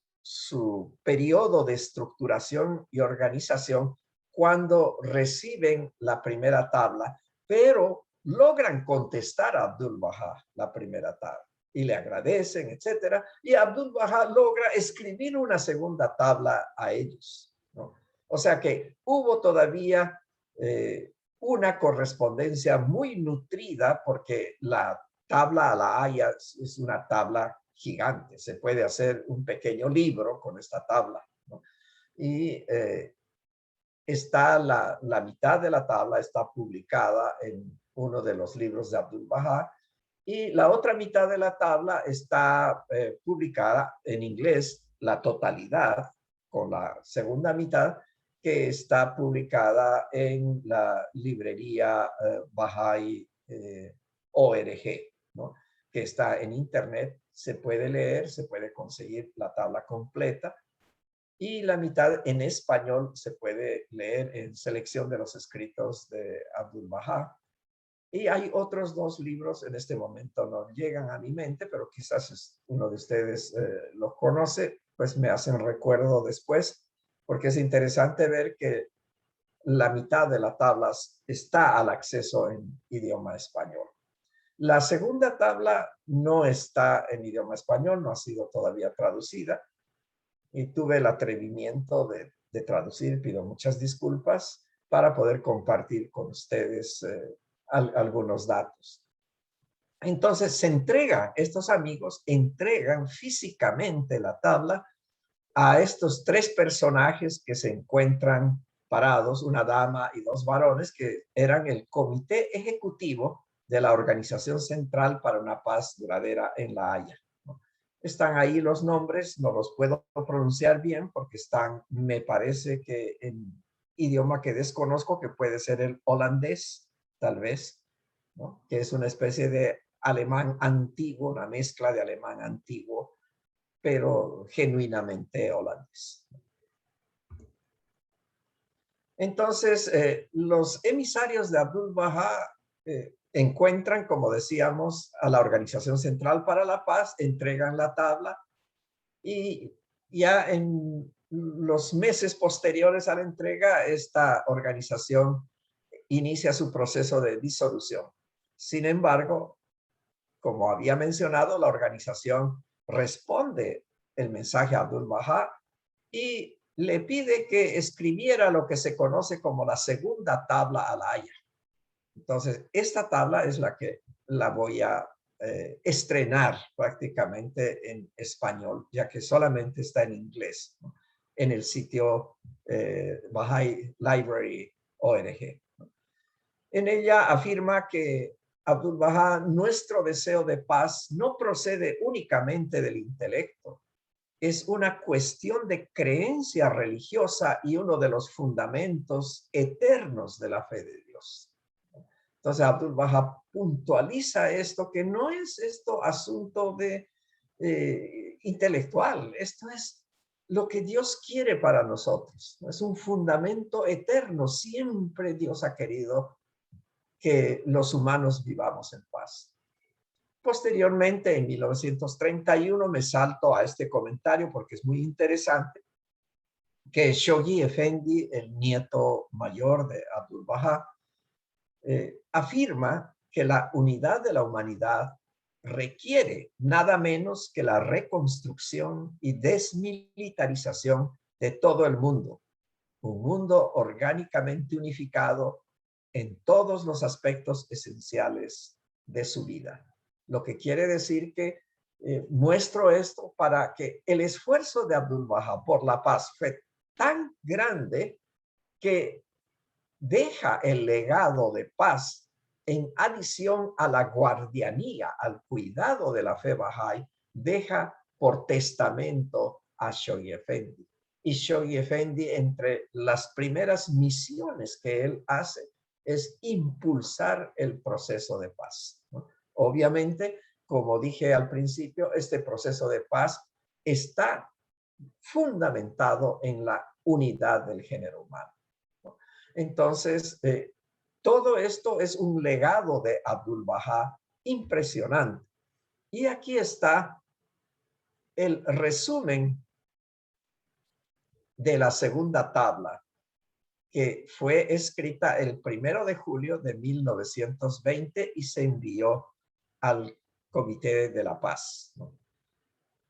periodo de estructuración y organización cuando reciben la primera tabla, pero logran contestar a Abdu'l-Bahá la primera tabla y le agradecen, etcétera, y Abdu'l-Bahá logra escribir una segunda tabla a ellos, ¿no? O sea que hubo todavía una correspondencia muy nutrida, porque la tabla a la Haya es una tabla gigante. Se puede hacer un pequeño libro con esta tabla, ¿no? Y está la mitad de la tabla está publicada en uno de los libros de Abdu'l-Bahá, y la otra mitad de la tabla está publicada en inglés, la totalidad, con la segunda mitad que está publicada en la librería Bahá'í ORG, ¿no? Que está en internet. Se puede leer, se puede conseguir la tabla completa, y la mitad en español se puede leer en Selección de los Escritos de Abdu'l-Bahá. Y hay otros 2 libros, en este momento no llegan a mi mente, pero quizás uno de ustedes lo conoce, pues me hacen recuerdo después, porque es interesante ver que la mitad de la tabla está al acceso en idioma español. La segunda tabla no está en idioma español, no ha sido todavía traducida y tuve el atrevimiento de traducir, pido muchas disculpas, para poder compartir con ustedes algunos datos. Entonces estos amigos entregan físicamente la tabla a estos tres personajes que se encuentran parados, una dama y dos varones, que eran el comité ejecutivo de la Organización Central para una Paz Duradera en La Haya. Están ahí los nombres, no los puedo pronunciar bien porque están, me parece que en idioma que desconozco, que puede ser el holandés, tal vez, ¿no? Que es una especie de alemán antiguo, una mezcla de alemán antiguo, pero genuinamente holandés. Entonces, los emisarios de Abdu'l-Bahá encuentran, como decíamos, a la Organización Central para la Paz, entregan la tabla y ya en los meses posteriores a la entrega, esta organización inicia su proceso de disolución. Sin embargo, como había mencionado, la organización responde el mensaje a Abdu'l-Bahá y le pide que escribiera lo que se conoce como la segunda tabla a la Haya. Entonces, esta tabla es la que la voy a estrenar prácticamente en español, ya que solamente está en inglés, ¿no? En el sitio Baha'i Library ORG. En ella afirma que Abdu'l-Bahá, nuestro deseo de paz no procede únicamente del intelecto, es una cuestión de creencia religiosa y uno de los fundamentos eternos de la fe de Dios. Entonces, Abdu'l-Bahá puntualiza esto, que no es esto asunto de intelectual, esto es lo que Dios quiere para nosotros. Es un fundamento eterno. Siempre Dios ha querido que los humanos vivamos en paz. Posteriormente, en 1931, me salto a este comentario porque es muy interesante, que Shoghi Effendi, el nieto mayor de Abdu'l-Bahá, afirma que la unidad de la humanidad requiere nada menos que la reconstrucción y desmilitarización de todo el mundo, un mundo orgánicamente unificado en todos los aspectos esenciales de su vida. Lo que quiere decir que muestro esto para que el esfuerzo de Abdu'l-Bahá por la paz fue tan grande que deja el legado de paz en adición a la guardianía, al cuidado de la fe Bahá'í, deja por testamento a Shoghi Effendi. Y Shoghi Effendi, entre las primeras misiones que él hace, es impulsar el proceso de paz, ¿no? Obviamente, como dije al principio, este proceso de paz está fundamentado en la unidad del género humano, ¿no? Entonces, todo esto es un legado de Abdu'l-Bahá impresionante. Y aquí está el resumen de la segunda tabla, que fue escrita el 1 de julio de 1920 y se envió al Comité de la Paz, ¿no?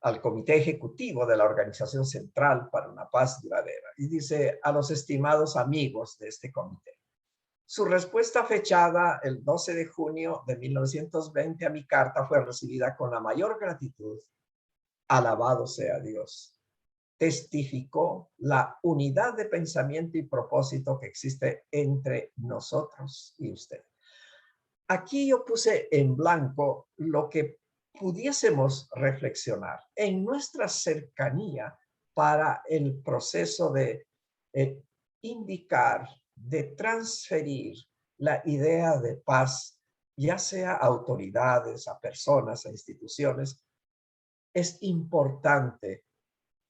Al Comité Ejecutivo de la Organización Central para una Paz Duradera. Y dice: a los estimados amigos de este comité. Su respuesta fechada el 12 de junio de 1920 a mi carta fue recibida con la mayor gratitud. Alabado sea Dios. Testificó la unidad de pensamiento y propósito que existe entre nosotros y usted. Aquí yo puse en blanco lo que pudiésemos reflexionar en nuestra cercanía para el proceso de indicar, de transferir la idea de paz, ya sea a autoridades, a personas, a instituciones. Es importante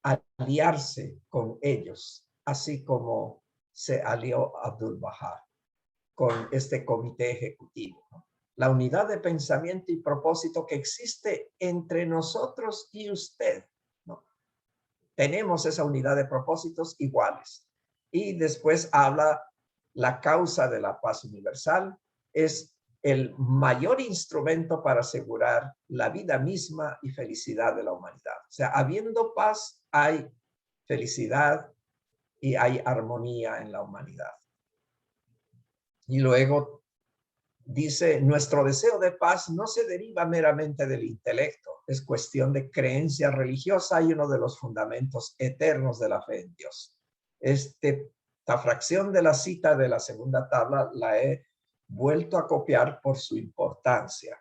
aliarse con ellos, así como se alió Abdu'l-Bahá con este comité ejecutivo, ¿no? La unidad de pensamiento y propósito que existe entre nosotros y usted, ¿no? tenemos esa unidad de propósitos iguales. Y después habla la causa de la paz universal es el mayor instrumento para asegurar la vida misma y felicidad de la humanidad. O sea, habiendo paz, hay felicidad y hay armonía en la humanidad. Y luego dice, nuestro deseo de paz no se deriva meramente del intelecto, es cuestión de creencia religiosa y uno de los fundamentos eternos de la fe en Dios. Esta fracción de la cita de la segunda tabla la he vuelto a copiar por su importancia.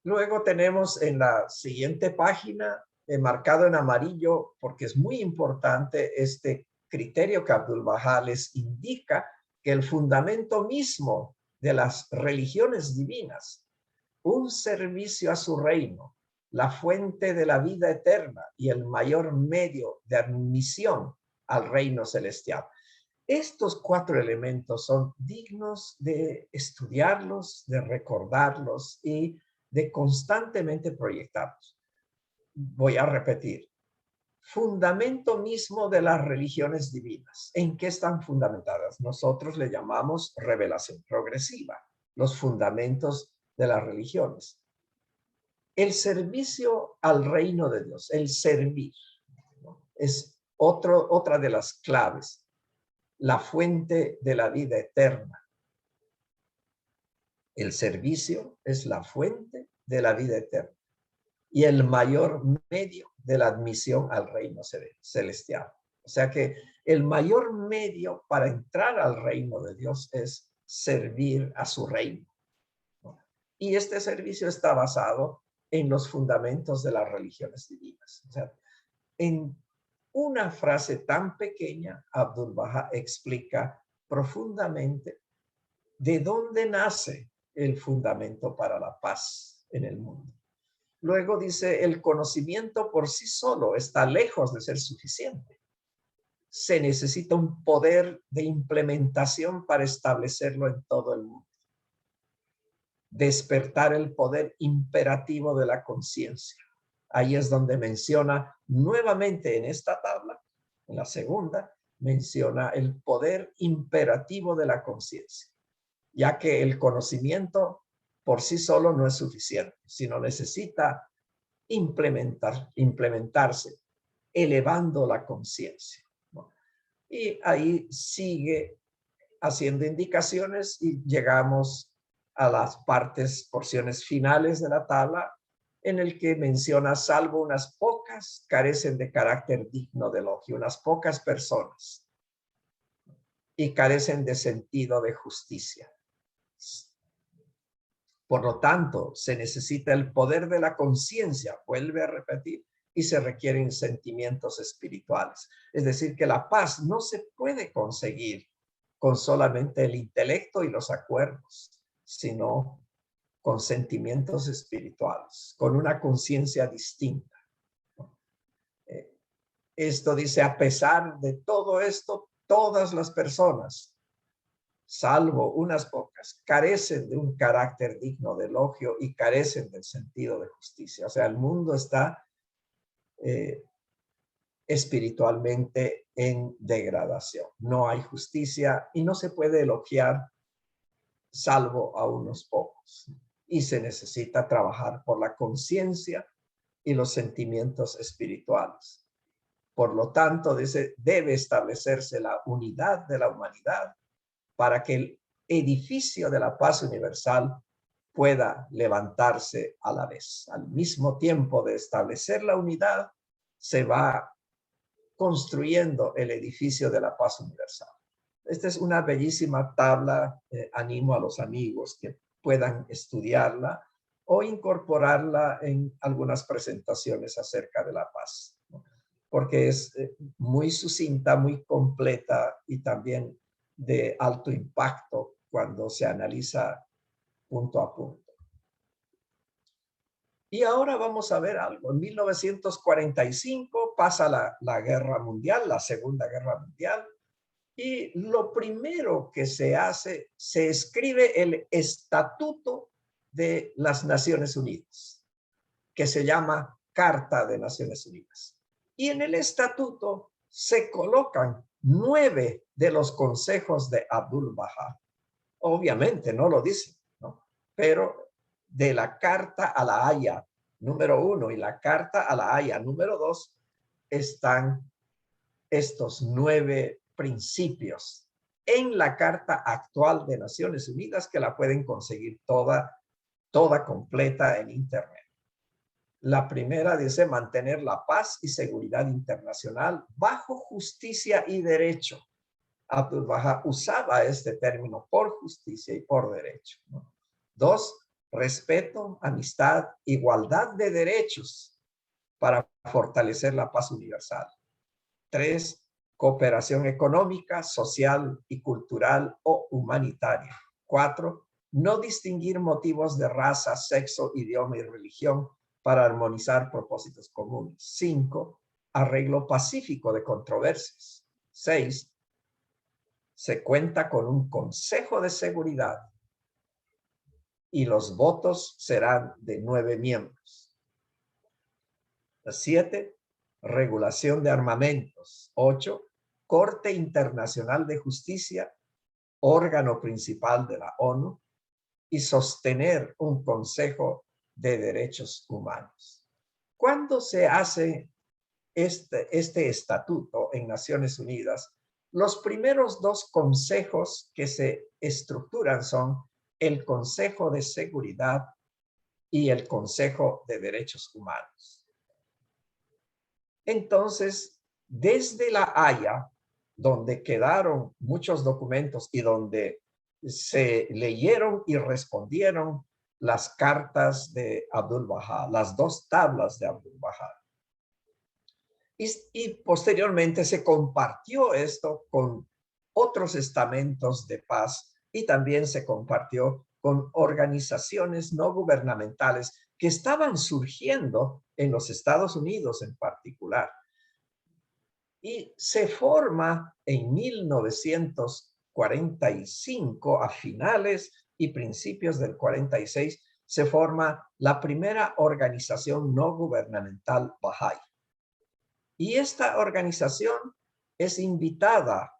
Luego tenemos en la siguiente página, marcado en amarillo, porque es muy importante este criterio que Abdu'l-Bahá les indica, que el fundamento mismo de las religiones divinas, un servicio a su reino, la fuente de la vida eterna y el mayor medio de admisión al reino celestial. Estos 4 elementos son dignos de estudiarlos, de recordarlos y de constantemente proyectarlos. Voy a repetir. Fundamento mismo de las religiones divinas. ¿En qué están fundamentadas? Nosotros le llamamos revelación progresiva, los fundamentos de las religiones. El servicio al reino de Dios, el servir, ¿no? Es otra de las claves. La fuente de la vida eterna. El servicio es la fuente de la vida eterna y el mayor medio de la admisión al reino celestial. O sea que el mayor medio para entrar al reino de Dios es servir a su reino. Y este servicio está basado en los fundamentos de las religiones divinas. O sea, en una frase tan pequeña, Abdu'l-Bahá explica profundamente de dónde nace el fundamento para la paz en el mundo. Luego dice, el conocimiento por sí solo está lejos de ser suficiente. Se necesita un poder de implementación para establecerlo en todo el mundo. Despertar el poder imperativo de la conciencia. Ahí es donde menciona nuevamente en esta tabla, en la segunda, menciona el poder imperativo de la conciencia, ya que el conocimiento por sí solo no es suficiente, sino necesita implementarse, elevando la conciencia, ¿no? Y ahí sigue haciendo indicaciones y llegamos a las porciones finales de la tabla, en el que menciona, salvo unas pocas, carecen de carácter digno de elogio, unas pocas personas, y carecen de sentido de justicia. Por lo tanto, se necesita el poder de la conciencia, vuelve a repetir, y se requieren sentimientos espirituales. Es decir, que la paz no se puede conseguir con solamente el intelecto y los acuerdos, sino con sentimientos espirituales, con una conciencia distinta. Esto dice, a pesar de todo esto, todas las personas, salvo unas pocas, carecen de un carácter digno de elogio y carecen del sentido de justicia. O sea, el mundo está espiritualmente en degradación. No hay justicia y no se puede elogiar salvo a unos pocos. Y se necesita trabajar por la conciencia y los sentimientos espirituales. Por lo tanto, debe establecerse la unidad de la humanidad para que el edificio de la paz universal pueda levantarse a la vez. Al mismo tiempo de establecer la unidad, se va construyendo el edificio de la paz universal. Esta es una bellísima tabla. Animo a los amigos que puedan estudiarla o incorporarla en algunas presentaciones acerca de la paz, ¿no? Porque es muy sucinta, muy completa y también de alto impacto cuando se analiza punto a punto. Y ahora vamos a ver algo. En 1945 pasa la Guerra Mundial, la Segunda Guerra Mundial, y lo primero que se hace, se escribe el Estatuto de las Naciones Unidas, que se llama Carta de Naciones Unidas. Y en el estatuto se colocan 9 de los consejos de Abdu'l-Bahá. Obviamente no lo dicen, ¿no? Pero de la Carta a la Haya número 1 y la Carta a la Haya número 2 están estos 9 principios en la Carta actual de Naciones Unidas, que la pueden conseguir toda completa en Internet. La primera dice mantener la paz y seguridad internacional bajo justicia y derecho. Abdu'l-Bahá usaba este término por justicia y por derecho, ¿no? 2, respeto, amistad, igualdad de derechos para fortalecer la paz universal. 3, cooperación económica, social y cultural o humanitaria. 4, no distinguir motivos de raza, sexo, idioma y religión para armonizar propósitos comunes. 5, arreglo pacífico de controversias. 6, se cuenta con un consejo de seguridad y los votos serán de 9 miembros. 7, regulación de armamentos. 8, Corte Internacional de Justicia, órgano principal de la ONU, y sostener un Consejo de Derechos Humanos. Cuando se hace este estatuto en Naciones Unidas, los primeros 2 consejos que se estructuran son el Consejo de Seguridad y el Consejo de Derechos Humanos. Entonces, desde la Haya, donde quedaron muchos documentos y donde se leyeron y respondieron las cartas de Abdu'l-Bahá, las 2 tablas de Abdu'l-Bahá. Y posteriormente se compartió esto con otros estamentos de paz y también se compartió con organizaciones no gubernamentales que estaban surgiendo en los Estados Unidos en particular. Y se forma en 1945, a finales y principios del 46, se forma la primera organización no gubernamental Bahá'í. Y esta organización es invitada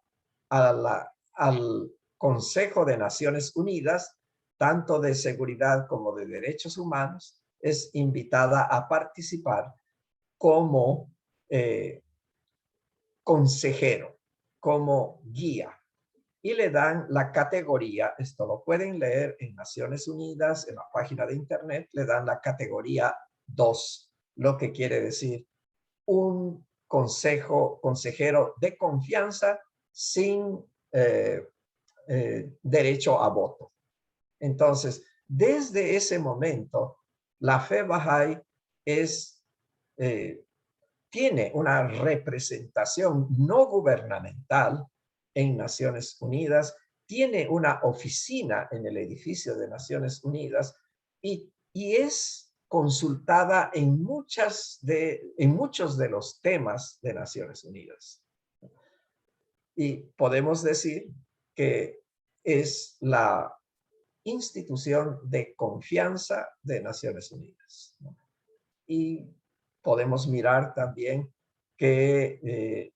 al Consejo de Naciones Unidas, tanto de seguridad como de derechos humanos, es invitada a participar como consejero, como guía. Y le dan la categoría, esto lo pueden leer en Naciones Unidas, en la página de Internet, le dan la categoría 2, lo que quiere decir un consejero de confianza sin derecho a voto. Entonces, desde ese momento, la fe Bahá'í tiene una representación no gubernamental en Naciones Unidas, tiene una oficina en el edificio de Naciones Unidas y es consultada en muchos de los temas de Naciones Unidas. Y podemos decir que es la institución de confianza de Naciones Unidas, ¿no? Y podemos mirar también que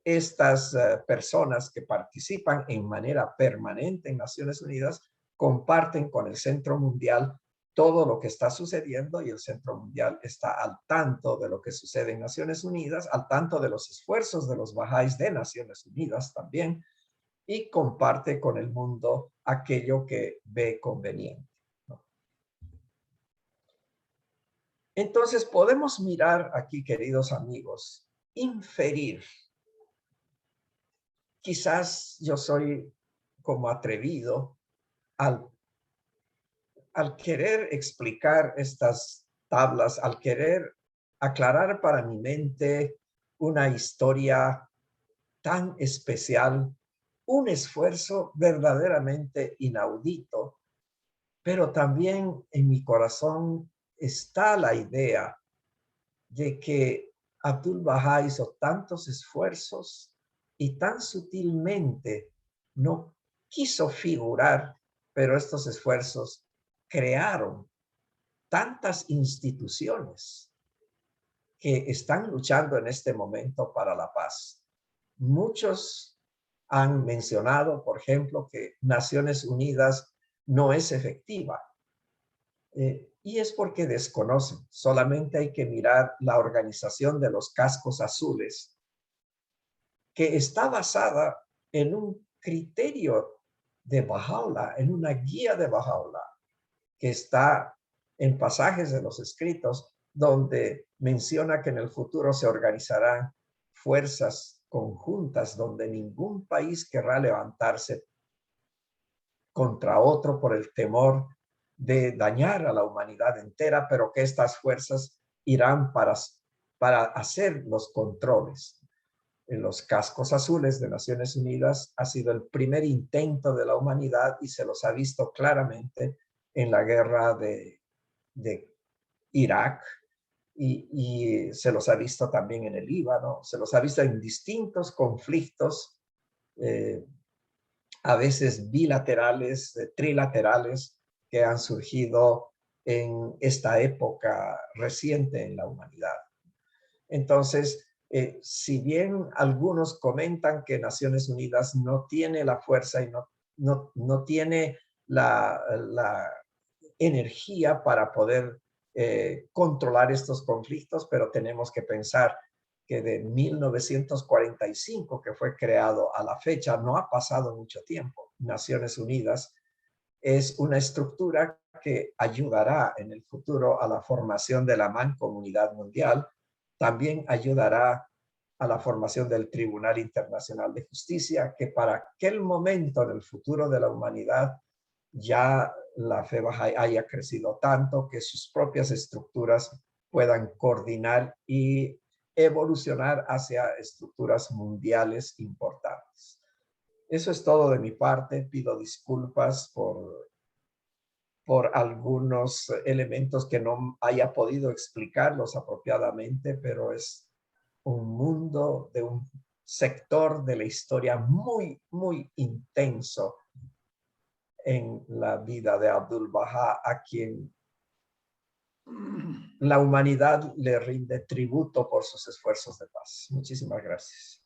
estas personas que participan en manera permanente en Naciones Unidas comparten con el Centro Mundial todo lo que está sucediendo y el Centro Mundial está al tanto de lo que sucede en Naciones Unidas, al tanto de los esfuerzos de los bahá'ís de Naciones Unidas también, y comparte con el mundo aquello que ve conveniente, ¿no? Entonces podemos mirar aquí, queridos amigos, inferir. Quizás yo soy como atrevido al querer explicar estas tablas, al querer aclarar para mi mente una historia tan especial, un esfuerzo verdaderamente inaudito, pero también en mi corazón está la idea de que Abdu'l-Bahá hizo tantos esfuerzos y tan sutilmente no quiso figurar, pero estos esfuerzos crearon tantas instituciones que están luchando en este momento para la paz. Muchos han mencionado, por ejemplo, que Naciones Unidas no es efectiva. Y es porque desconocen. Solamente hay que mirar la organización de los cascos azules, que está basada en un criterio de Baha'u'lláh, en una guía de Baha'u'lláh, que está en pasajes de los escritos, donde menciona que en el futuro se organizarán fuerzas conjuntas donde ningún país querrá levantarse contra otro por el temor de dañar a la humanidad entera, pero que estas fuerzas irán para hacer los controles. En los cascos azules de Naciones Unidas ha sido el primer intento de la humanidad y se los ha visto claramente en la guerra de Irak y se los ha visto también en el Líbano, se los ha visto en distintos conflictos, a veces bilaterales, trilaterales, que han surgido en esta época reciente en la humanidad. Entonces, si bien algunos comentan que Naciones Unidas no tiene la fuerza y no tiene la energía para poder controlar estos conflictos, pero tenemos que pensar que de 1945, que fue creado a la fecha, no ha pasado mucho tiempo. Naciones Unidas es una estructura que ayudará en el futuro a la formación de la Mancomunidad Mundial, también ayudará a la formación del Tribunal Internacional de Justicia, que para aquel momento en el futuro de la humanidad ya la fe Bahá'í haya crecido tanto que sus propias estructuras puedan coordinar y evolucionar hacia estructuras mundiales importantes. Eso es todo de mi parte. Pido disculpas por algunos elementos que no haya podido explicarlos apropiadamente, pero es un mundo de un sector de la historia muy, muy intenso en la vida de Abdul Bahá, a quien la humanidad le rinde tributo por sus esfuerzos de paz. Muchísimas gracias.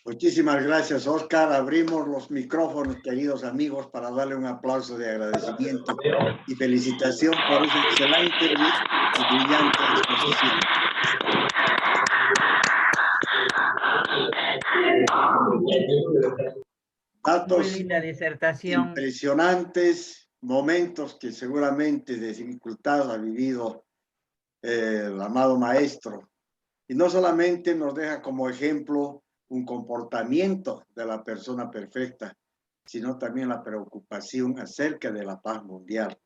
Muchísimas gracias, Oscar. Abrimos los micrófonos, queridos amigos, para darle un aplauso de agradecimiento y felicitación por esa excelente y brillante exposición. Datos muy linda disertación. Impresionantes, momentos que seguramente de dificultad ha vivido el amado maestro. Y no solamente nos deja como ejemplo un comportamiento de la persona perfecta, sino también la preocupación acerca de la paz mundial,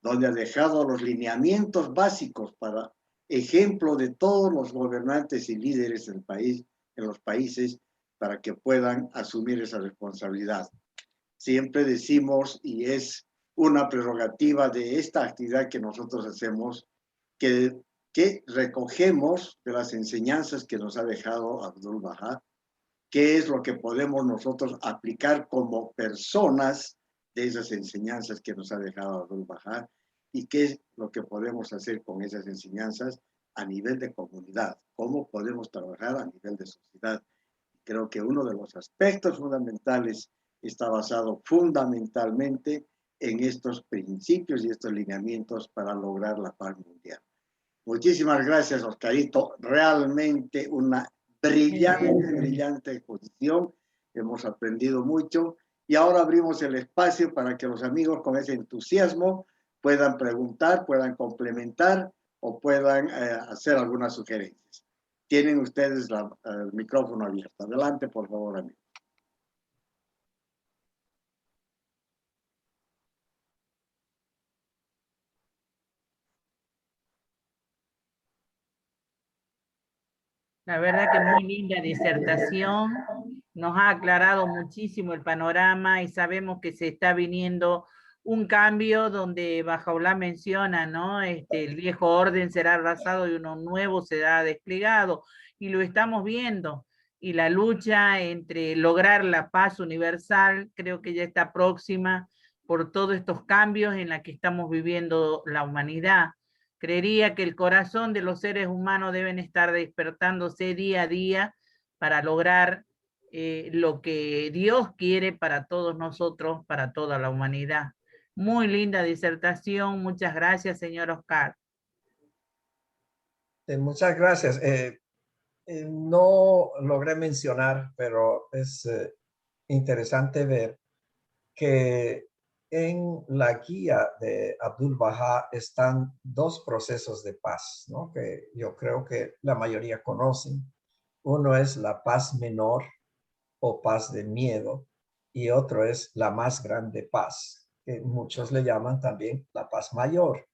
donde ha dejado los lineamientos básicos para ejemplo de todos los gobernantes y líderes del país, en los países, para que puedan asumir esa responsabilidad. Siempre decimos, y es una prerrogativa de esta actividad que nosotros hacemos, que recogemos de las enseñanzas que nos ha dejado Abdul Bahá, qué es lo que podemos nosotros aplicar como personas de esas enseñanzas que nos ha dejado Abdul Bahá y qué es lo que podemos hacer con esas enseñanzas a nivel de comunidad, cómo podemos trabajar a nivel de sociedad. Creo que uno de los aspectos fundamentales está basado fundamentalmente en estos principios y estos lineamientos para lograr la paz mundial. Muchísimas gracias, Oscarito. Realmente una brillante exposición. Hemos aprendido mucho y ahora abrimos el espacio para que los amigos con ese entusiasmo puedan preguntar, puedan complementar o puedan hacer algunas sugerencias. Tienen ustedes el micrófono abierto. Adelante, por favor, amigo. La verdad que muy linda disertación, nos ha aclarado muchísimo el panorama y sabemos que se está viniendo un cambio donde Bahá'u'lláh menciona, ¿no? El viejo orden será arrasado y uno nuevo será desplegado, y lo estamos viendo. Y la lucha entre lograr la paz universal creo que ya está próxima por todos estos cambios en la que estamos viviendo la humanidad. Creería que el corazón de los seres humanos deben estar despertándose día a día para lograr lo que Dios quiere para todos nosotros, para toda la humanidad. Muy linda disertación. Muchas gracias, señor Oscar. Muchas gracias. No logré mencionar, pero es interesante ver que en la guía de Abdul Baha están dos procesos de paz, ¿no? Que yo creo que la mayoría conocen. Uno es la paz menor o paz de miedo y otro es la más grande paz, que muchos le llaman también la paz mayor.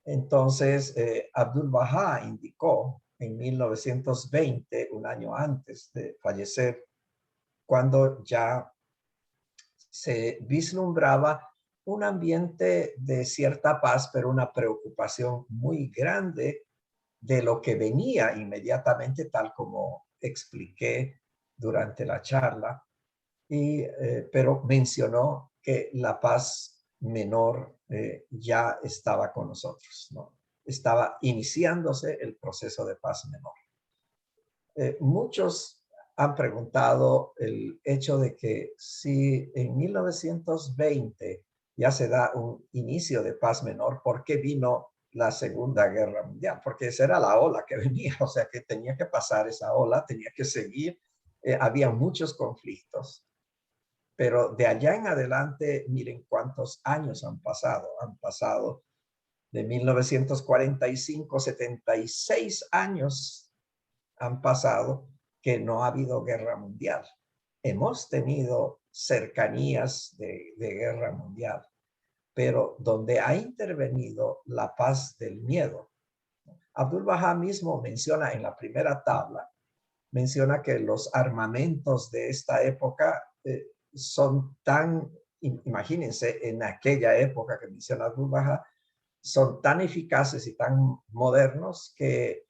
Entonces, Abdul Baha indicó en 1920, un año antes de fallecer, cuando ya se vislumbraba un ambiente de cierta paz, pero una preocupación muy grande de lo que venía inmediatamente, tal como expliqué durante la charla, pero mencionó que la paz menor ya estaba con nosotros, ¿no? Estaba iniciándose el proceso de paz menor. Muchos han preguntado el hecho de que si en 1920 ya se da un inicio de paz menor, ¿por qué vino la Segunda Guerra Mundial? Porque esa era la ola que venía, o sea que tenía que pasar esa ola, tenía que seguir, había muchos conflictos. Pero de allá en adelante, miren cuántos años han pasado. Han pasado de 1945, 76 años han pasado que no ha habido guerra mundial. Hemos tenido cercanías de guerra mundial, pero donde ha intervenido la paz del miedo. Abdul Baha mismo menciona en la primera tabla, menciona que los armamentos de esta época son tan, imagínense, en aquella época que menciona Abdul Baha, son tan eficaces y tan modernos que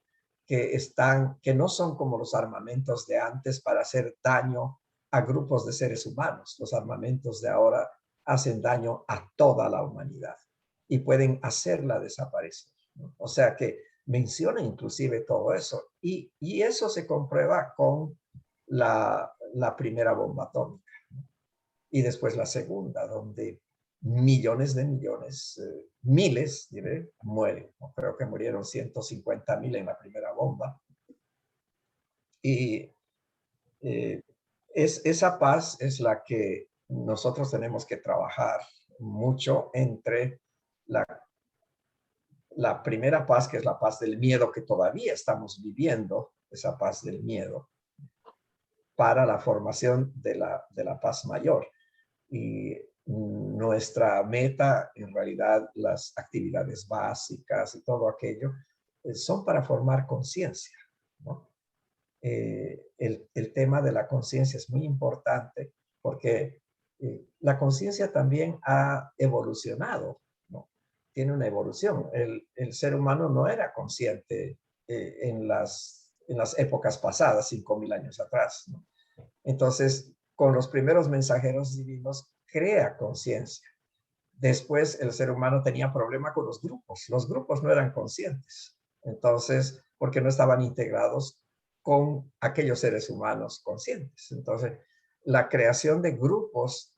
no son como los armamentos de antes para hacer daño a grupos de seres humanos. Los armamentos de ahora hacen daño a toda la humanidad y pueden hacerla desaparecer, ¿no? O sea que menciona inclusive todo eso y eso se comprueba con la primera bomba atómica, ¿no? Y después la segunda, donde millones de millones, miles, diré, mueren. Creo que murieron 150,000 en la primera bomba. Y esa paz es la que nosotros tenemos que trabajar mucho entre la primera paz, que es la paz del miedo que todavía estamos viviendo, esa paz del miedo, para la formación de la paz mayor. Y nuestra meta, en realidad, las actividades básicas y todo aquello, son para formar conciencia, ¿no? El tema de la conciencia es muy importante porque la conciencia también ha evolucionado, ¿no? Tiene una evolución. El ser humano no era consciente en las épocas pasadas, 5,000 años atrás, ¿no? Entonces, con los primeros mensajeros divinos, crea conciencia. Después, el ser humano tenía problema con los grupos. Los grupos no eran conscientes. Entonces, porque no estaban integrados con aquellos seres humanos conscientes. Entonces, la creación de grupos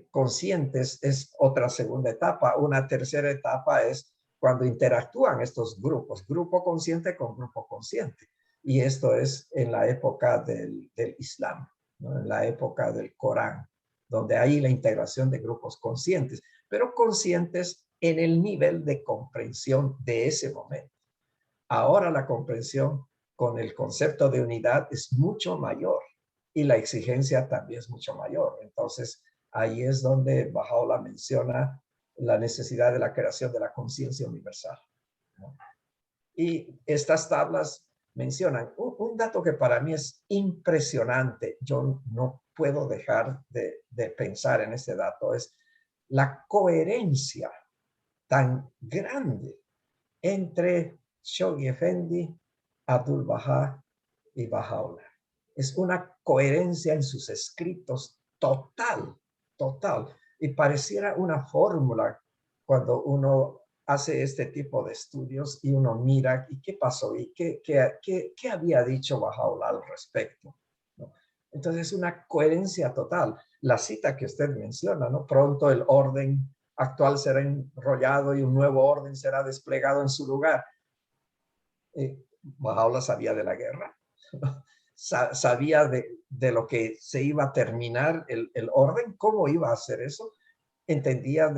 conscientes es otra segunda etapa. Una tercera etapa es cuando interactúan estos grupos, grupo consciente con grupo consciente. Y esto es en la época del Islam, ¿no? En la época del Corán, donde hay la integración de grupos conscientes, pero conscientes en el nivel de comprensión de ese momento. Ahora la comprensión con el concepto de unidad es mucho mayor y la exigencia también es mucho mayor. Entonces, ahí es donde Baha'u'lláh menciona la necesidad de la creación de la conciencia universal, ¿no? Y estas tablas mencionan un dato que para mí es impresionante. Yo no puedo dejar de pensar en este dato. Es la coherencia tan grande entre Shoghi Effendi, Abdul Baha y Baha'u'lláh. Es una coherencia en sus escritos total, total. Y pareciera una fórmula cuando uno hace este tipo de estudios y uno mira y qué pasó y qué había dicho Baha'u'lláh al respecto, ¿no? Entonces es una coherencia total. La cita que usted menciona, ¿no? Pronto el orden actual será enrollado y un nuevo orden será desplegado en su lugar. Baha'u'lláh sabía de la guerra, sabía de lo que se iba a terminar el orden, cómo iba a hacer eso. Entendía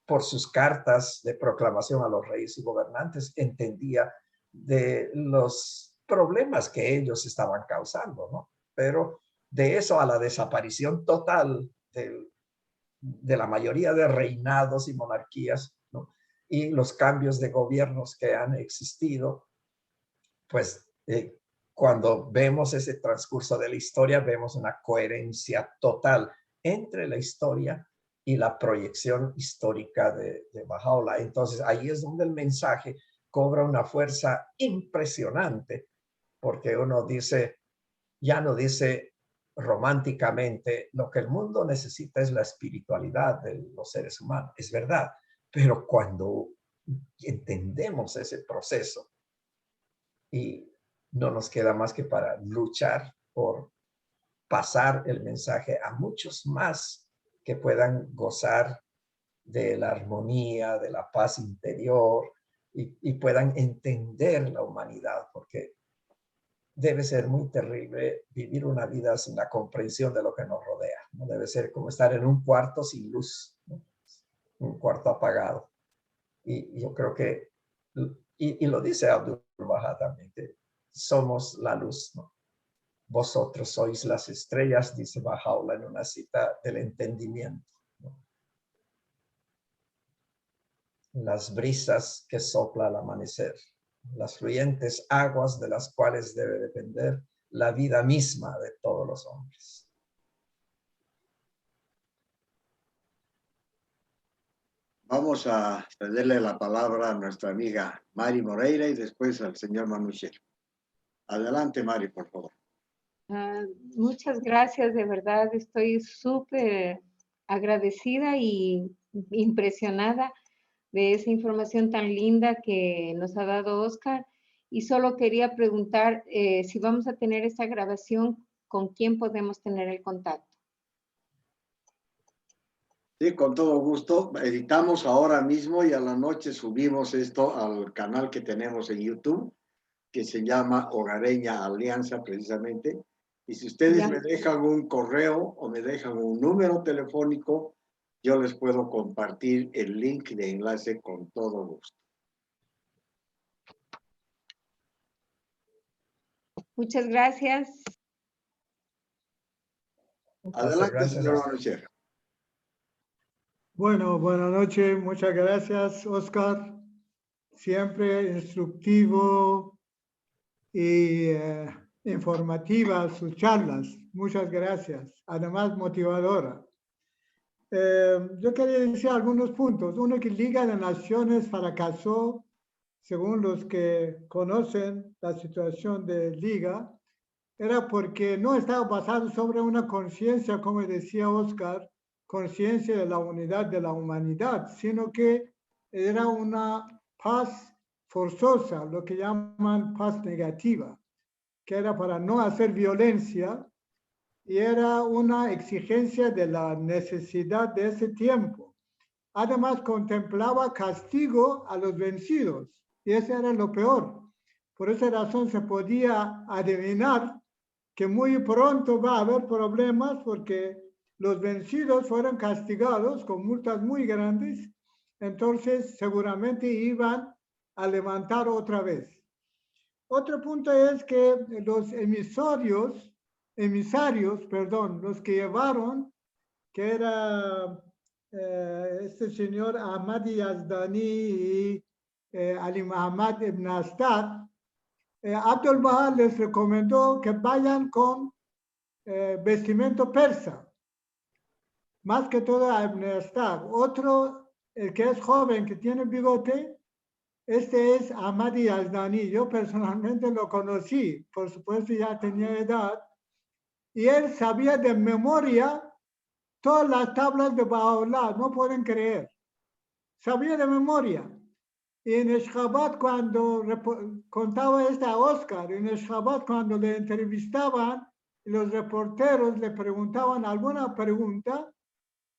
por sus cartas de proclamación a los reyes y gobernantes, entendía de los problemas que ellos estaban causando, ¿no? Pero de eso a la desaparición total de la mayoría de reinados y monarquías, ¿no? Y los cambios de gobiernos que han existido, pues cuando vemos ese transcurso de la historia, vemos una coherencia total entre la historia y la proyección histórica de Baha'u'lláh. Entonces ahí es donde el mensaje cobra una fuerza impresionante, porque uno dice, ya no dice románticamente, lo que el mundo necesita es la espiritualidad de los seres humanos. Es verdad, pero cuando entendemos ese proceso y no nos queda más que para luchar por pasar el mensaje a muchos más que puedan gozar de la armonía, de la paz interior y puedan entender la humanidad, porque debe ser muy terrible vivir una vida sin la comprensión de lo que nos rodea, ¿no? Debe ser como estar en un cuarto sin luz, ¿no? Un cuarto apagado. Y yo creo que, y lo dice Abdu'l-Bahá también, que somos la luz, ¿no? Vosotros sois las estrellas, dice Baha'u'lláh en una cita del entendimiento, ¿no? Las brisas que sopla al amanecer, las fluyentes aguas de las cuales debe depender la vida misma de todos los hombres. Vamos a cederle la palabra a nuestra amiga Mari Moreira y después al señor Manucher. Adelante, Mari, por favor. Muchas gracias, de verdad estoy súper agradecida y impresionada de esa información tan linda que nos ha dado Oscar. Y solo quería preguntar si vamos a tener esta grabación, ¿con quién podemos tener el contacto? Sí, con todo gusto. Editamos ahora mismo y a la noche subimos esto al canal que tenemos en YouTube, que se llama Hogareña Alianza, precisamente. Y si ustedes me dejan un correo o me dejan un número telefónico, yo les puedo compartir el link de enlace con todo gusto. Muchas gracias. Adelante, señor Manucher. Bueno, buenas noches, muchas gracias, Oscar. Siempre instructivo y informativa sus charlas. Muchas gracias. Además, motivadora. Yo quería decir algunos puntos. Uno, que Liga de Naciones fracasó, según los que conocen la situación de Liga, era porque no estaba basado sobre una conciencia, como decía Oscar, conciencia de la unidad de la humanidad, sino que era una paz forzosa, lo que llaman paz negativa, que era para no hacer violencia y era una exigencia de la necesidad de ese tiempo. Además, contemplaba castigo a los vencidos y eso era lo peor. Por esa razón se podía adivinar que muy pronto va a haber problemas porque los vencidos fueron castigados con multas muy grandes, entonces seguramente iban a levantar otra vez. Otro punto es que los emisarios, los que llevaron, que era este señor Ahmadi Yazdani y Ali Muhammad ibn Astad, Abdu'l-Bahá les recomendó que vayan con vestimento persa, más que todo a Ibn Astad. Otro, el que es joven, que tiene bigote, este es Ahmadi Yazdani. Yo personalmente lo conocí, por supuesto ya tenía edad, y él sabía de memoria todas las tablas de Baha'u'lláh, no pueden creer. Sabía de memoria. Y en el Shabbat, cuando contaba esta a Oscar, en el Shabbat, cuando le entrevistaban, los reporteros le preguntaban alguna pregunta,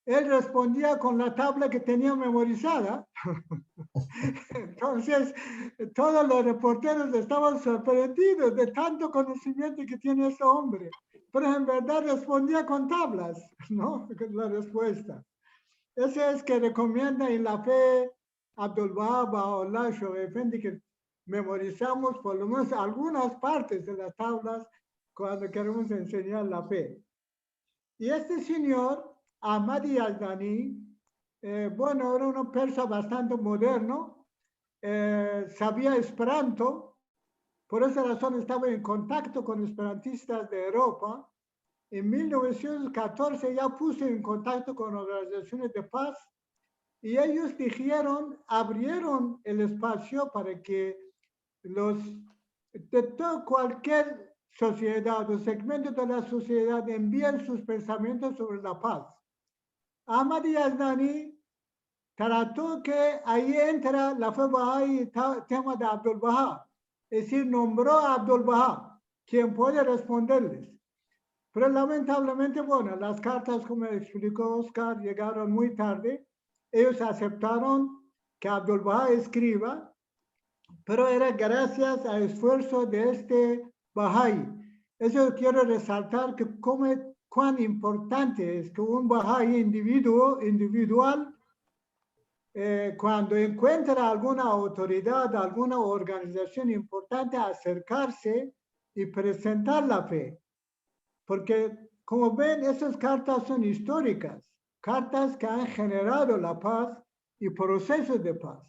él respondía con la tabla que tenía memorizada. Entonces, todos los reporteros estaban sorprendidos de tanto conocimiento que tiene ese hombre. Pero en verdad respondía con tablas, ¿no? La respuesta. Ese es que recomienda en la fe Abdul-Wahab Baha'u'llah Sho'efendi que memorizamos por lo menos algunas partes de las tablas cuando queremos enseñar la fe. Y este señor, Ahmadi Yazdani, bueno, era un persa bastante moderno, sabía esperanto, por esa razón estaba en contacto con esperantistas de Europa. En 1914 ya puse en contacto con organizaciones de paz y ellos dijeron, abrieron el espacio para que los de toda cualquier sociedad o segmento de la sociedad envíen sus pensamientos sobre la paz. Ahmadi Yazdani trató que ahí entra la fe Bahá'í, tema de Abdul-Bahá, es decir, nombró a Abdul-Bahá, quien puede responderles. Pero lamentablemente, bueno, las cartas, como explicó Oscar, llegaron muy tarde. Ellos aceptaron que Abdul-Bahá escriba, pero era gracias al esfuerzo de este Bahá'í. Eso quiero resaltar que cuán importante es que un Bahá'í individual, cuando encuentra alguna autoridad, alguna organización importante, acercarse y presentar la fe. Porque, como ven, esas cartas son históricas, cartas que han generado la paz y procesos de paz.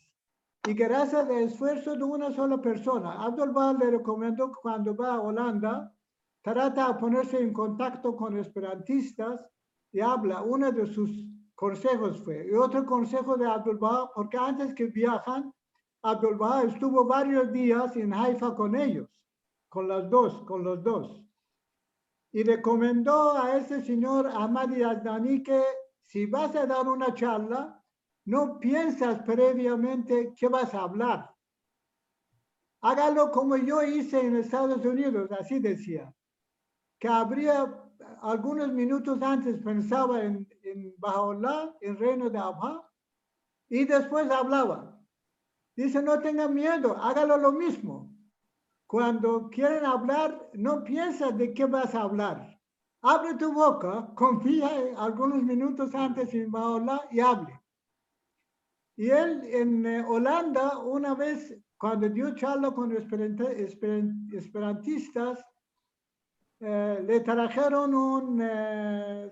Y gracias al esfuerzo de una sola persona, Abdul-Bahá le recomendó que cuando va a Holanda, trata de ponerse en contacto con esperantistas y habla. Uno de sus consejos fue, y otro consejo de Abdul-Bahá, porque antes que viajan, Abdul-Bahá estuvo varios días en Haifa con ellos, con los dos. Y recomendó a ese señor Ahmadi Yazdani que si vas a dar una charla, no piensas previamente qué vas a hablar. Hágalo como yo hice en Estados Unidos, así decía. Que habría algunos minutos antes pensaba en Baha'u'llah, en reino de Abha, y después hablaba. Dice, no tengan miedo, hágalo lo mismo. Cuando quieren hablar, no piensas de qué vas a hablar. Abre tu boca, confía algunos minutos antes en Baha'u'llah y hable. Y él en Holanda, una vez, cuando dio charla con esperantistas, le trajeron un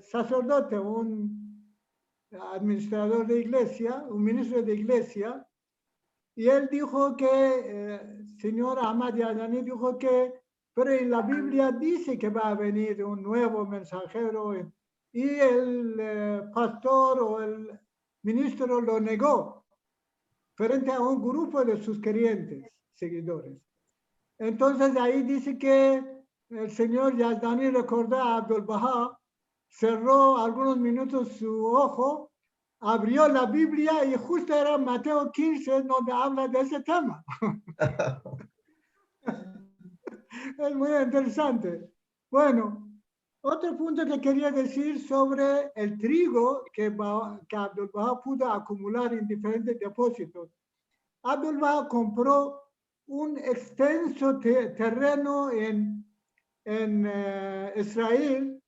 sacerdote, un administrador de iglesia, un ministro de iglesia, y él dijo que, señor Ahmadi Yazdani dijo que, pero en la Biblia dice que va a venir un nuevo mensajero, y el pastor o el ministro lo negó frente a un grupo de sus creyentes, seguidores. Entonces ahí dice que el señor Yazdani recordó a Abdul-Bahá, cerró algunos minutos su ojo, abrió la Biblia y justo era Mateo 15 donde habla de ese tema. Es muy interesante. Bueno, otro punto que quería decir sobre el trigo que Abdul-Bahá pudo acumular en diferentes depósitos. Abdul-Bahá compró un extenso terreno en Israel,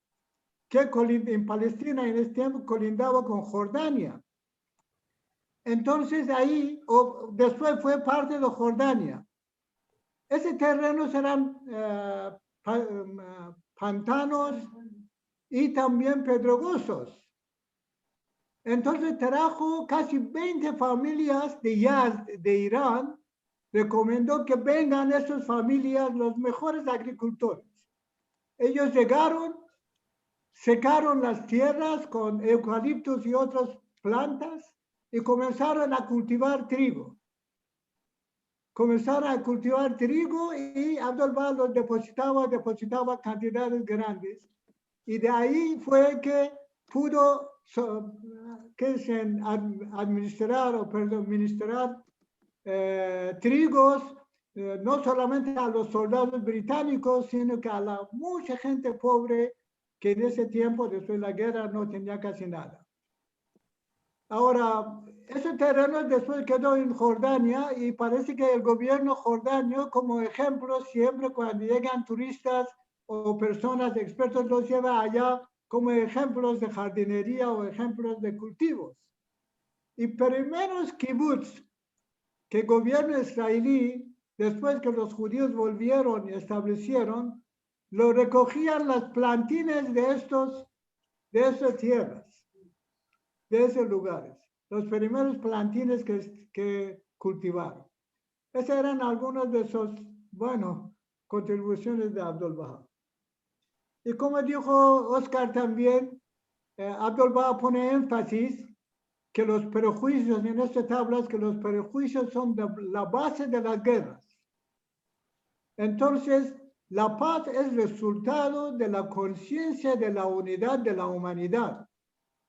que en Palestina en ese tiempo colindaba con Jordania. Entonces ahí, después fue parte de Jordania. Ese terreno serán pantanos y también pedregosos. Entonces trajo casi 20 familias de Yazd, de Irán, recomendó que vengan esas familias, los mejores agricultores. Ellos llegaron, secaron las tierras con eucaliptos y otras plantas y comenzaron a cultivar trigo. Comenzaron a cultivar trigo y Abdul-Bahá los depositaba cantidades grandes. Y de ahí fue que pudo administrar trigos, no solamente a los soldados británicos, sino que a mucha gente pobre que en ese tiempo, después de la guerra, no tenía casi nada. Ahora, ese terreno después quedó en Jordania y parece que el gobierno jordano, como ejemplo, siempre cuando llegan turistas o personas expertos, los lleva allá como ejemplos de jardinería o ejemplos de cultivos. Y primeros kibbutz que el gobierno israelí, después que los judíos volvieron y establecieron, lo recogían las plantines de esas tierras, de esos lugares, los primeros plantines que cultivaron. Esas eran algunas de sus, bueno, contribuciones de Abdul Baha. Y como dijo Oscar también, Abdul Baha pone énfasis que los prejuicios, en estas tablas, que los prejuicios son la base de las guerras. Entonces, la paz es resultado de la conciencia de la unidad de la humanidad.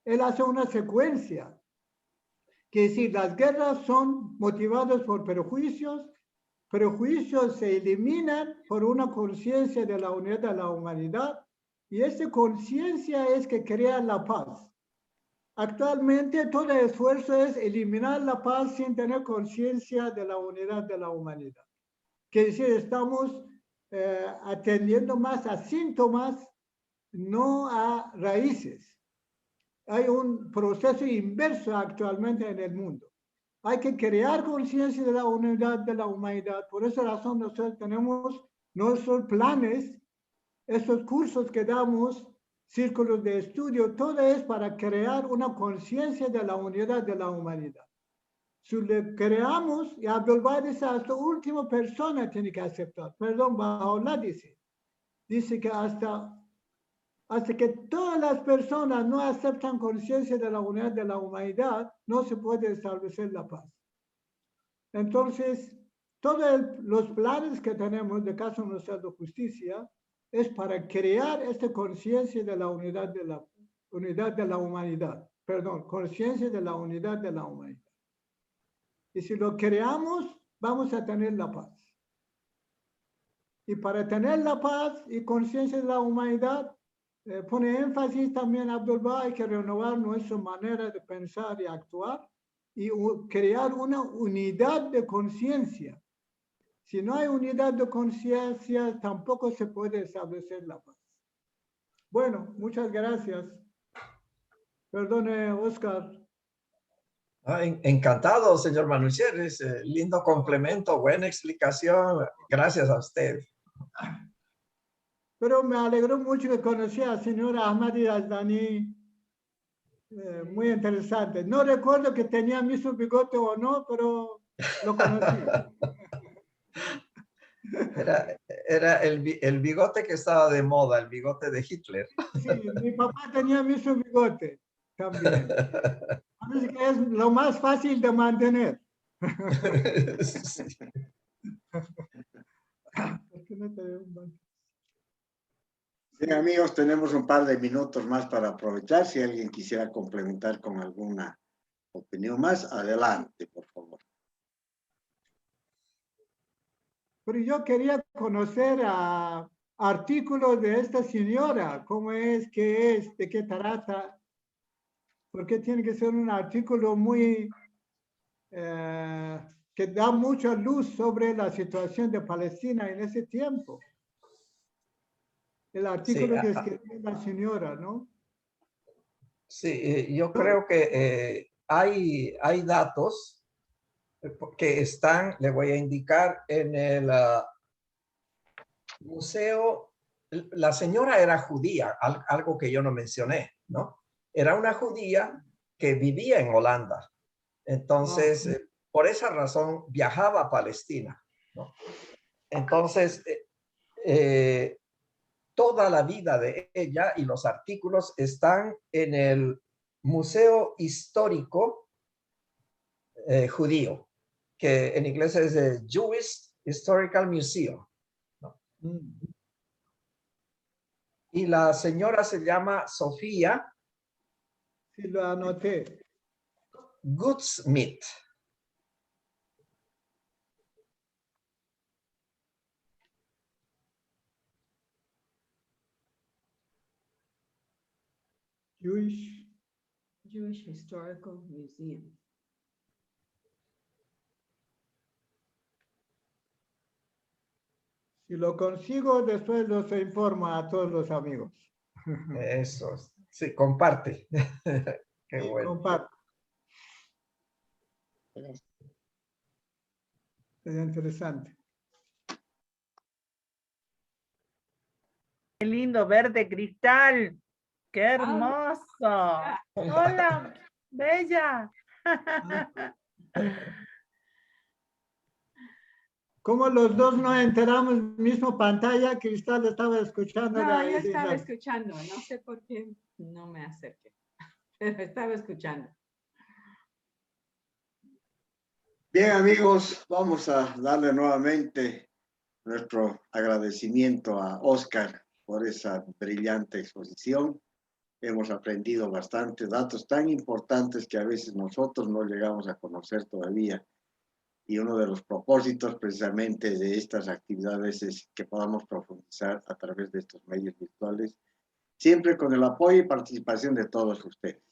Él hace una secuencia, que si las guerras son motivadas por prejuicios, prejuicios se eliminan por una conciencia de la unidad de la humanidad, y esa conciencia es que crea la paz. Actualmente todo esfuerzo es eliminar la paz sin tener conciencia de la unidad de la humanidad. Quiere decir, estamos atendiendo más a síntomas, no a raíces. Hay un proceso inverso actualmente en el mundo. Hay que crear conciencia de la unidad de la humanidad. Por esa razón nosotros tenemos nuestros planes, esos cursos que damos, círculos de estudio, todo es para crear una conciencia de la unidad de la humanidad. Si le creamos, y Abdul Baha dice, hasta la última persona tiene que aceptar. Perdón, Bahá'u'lláh dice que hasta que todas las personas no aceptan conciencia de la unidad de la humanidad, no se puede establecer la paz. Entonces, todos los planes que tenemos de Casa Universal de Justicia es para crear esta conciencia de la unidad de la humanidad. Perdón, conciencia de la unidad de la humanidad. Y si lo creamos, vamos a tener la paz. Y para tener la paz y conciencia de la humanidad, pone énfasis también Abdul Baha, hay que renovar nuestra manera de pensar y actuar y crear una unidad de conciencia. Si no hay unidad de conciencia, tampoco se puede establecer la paz. Bueno, muchas gracias. Perdone, Oscar. Encantado, señor Manuchier. Es lindo complemento, buena explicación. Gracias a usted. Pero me alegró mucho que conocí al señor Ahmadi Yazdani. Muy interesante. No recuerdo que tenía el mismo bigote o no, pero lo conocí. Era el bigote que estaba de moda, el bigote de Hitler. Sí, mi papá tenía el mismo bigote también. Parece que es lo más fácil de mantener. Sí. ¿Por qué no te veo un banco? Bien, amigos, tenemos un par de minutos más para aprovechar. Si alguien quisiera complementar con alguna opinión más, adelante, por favor. Pero yo quería conocer artículos de esta señora, cómo es, qué es, de qué trata, porque tiene que ser un artículo muy, que da mucha luz sobre la situación de Palestina en ese tiempo. El artículo que escribió la señora, ¿no? Sí, yo creo que hay datos que están, le voy a indicar, en el museo. La señora era judía, algo que yo no mencioné, ¿no? Era una judía que vivía en Holanda. Entonces, por esa razón, viajaba a Palestina, ¿no? Entonces, toda la vida de ella y los artículos están en el Museo Histórico Judío, que en inglés es el Jewish Historical Museum, ¿no? Y la señora se llama Sofía. Sí, lo anoté. Goodsmith. Jewish Historical Museum. Si lo consigo, después los informo a todos los amigos. Eso, sí, comparte. Qué Sí, bueno. comparto. Es interesante. Qué lindo verte, Cristal. Qué hermoso. Hola, bella. Como los dos nos enteramos, mismo pantalla, Cristal estaba escuchando. No, yo estaba escuchando, no sé por qué no me acerqué, pero estaba escuchando. Bien, amigos, vamos a darle nuevamente nuestro agradecimiento a Oscar por esa brillante exposición. Hemos aprendido bastante datos tan importantes que a veces nosotros no llegamos a conocer todavía. Y uno de los propósitos precisamente de estas actividades es que podamos profundizar a través de estos medios virtuales, siempre con el apoyo y participación de todos ustedes.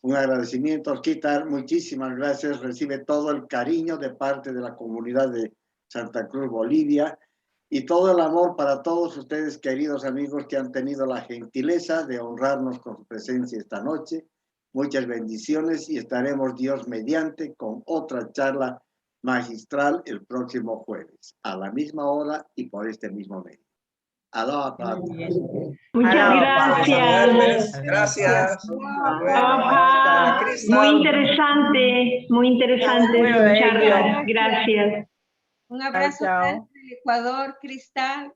Un agradecimiento, Osquitar, muchísimas gracias. Recibe todo el cariño de parte de la comunidad de Santa Cruz, Bolivia, y todo el amor para todos ustedes, queridos amigos, que han tenido la gentileza de honrarnos con su presencia esta noche. Muchas bendiciones y estaremos Dios mediante con otra charla magistral el próximo jueves, a la misma hora y por este mismo medio. Aloha, Padre. Muchas gracias. Gracias. Aloha. Muy interesante Muy escucharlas. Gracias. Un abrazo Chao, chao. grande del Ecuador, Cristal.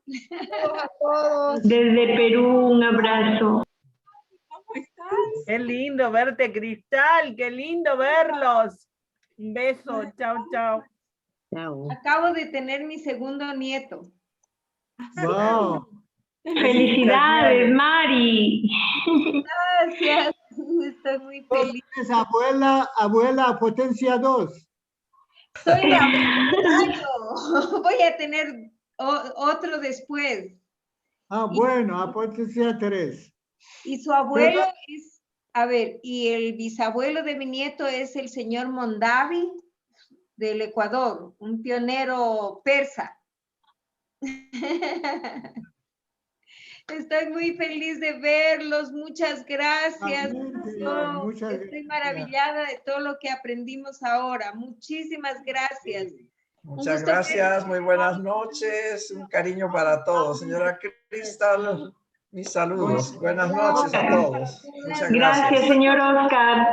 A todos. Desde Perú, un abrazo. ¿Cómo estás? Qué lindo verte, Cristal. Qué lindo verlos. Un beso. Chao, chao. Acabo de tener mi segundo nieto. Wow. Felicidades, Mari. Gracias. Estoy muy feliz. Es abuela potencia 2. Soy la abuela. Voy a tener otro después. Ah, bueno, a potencia 3. Y su abuelo es, a ver, y el bisabuelo de mi nieto es el señor Mondavi del Ecuador, un pionero persa. Estoy muy feliz de verlos, muchas gracias. Estoy maravillada de todo lo que aprendimos ahora. Muchísimas gracias. Muchas gracias, muy buenas noches, un cariño para todos. Señora Cristal, mis saludos. Buenas noches a todos. Muchas Gracias, gracias. señor Oscar.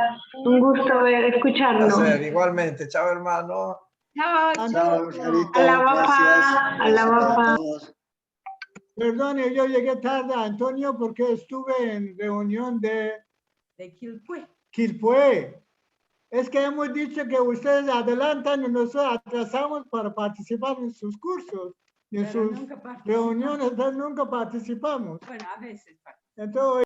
Un gusto escucharlo. Igualmente, chao hermano. Chao, Chao, Oscarito. A la Gracias. papá, a la Gracias papá. todos. Perdone, yo llegué tarde, Antonio, porque estuve en reunión de De Quilpué. Quilpué. Es que hemos dicho que ustedes adelantan y nosotros atrasamos para participar en sus cursos. Y en Pero sus nunca participamos. reuniones, pero nunca participamos. Bueno, a veces. Entonces,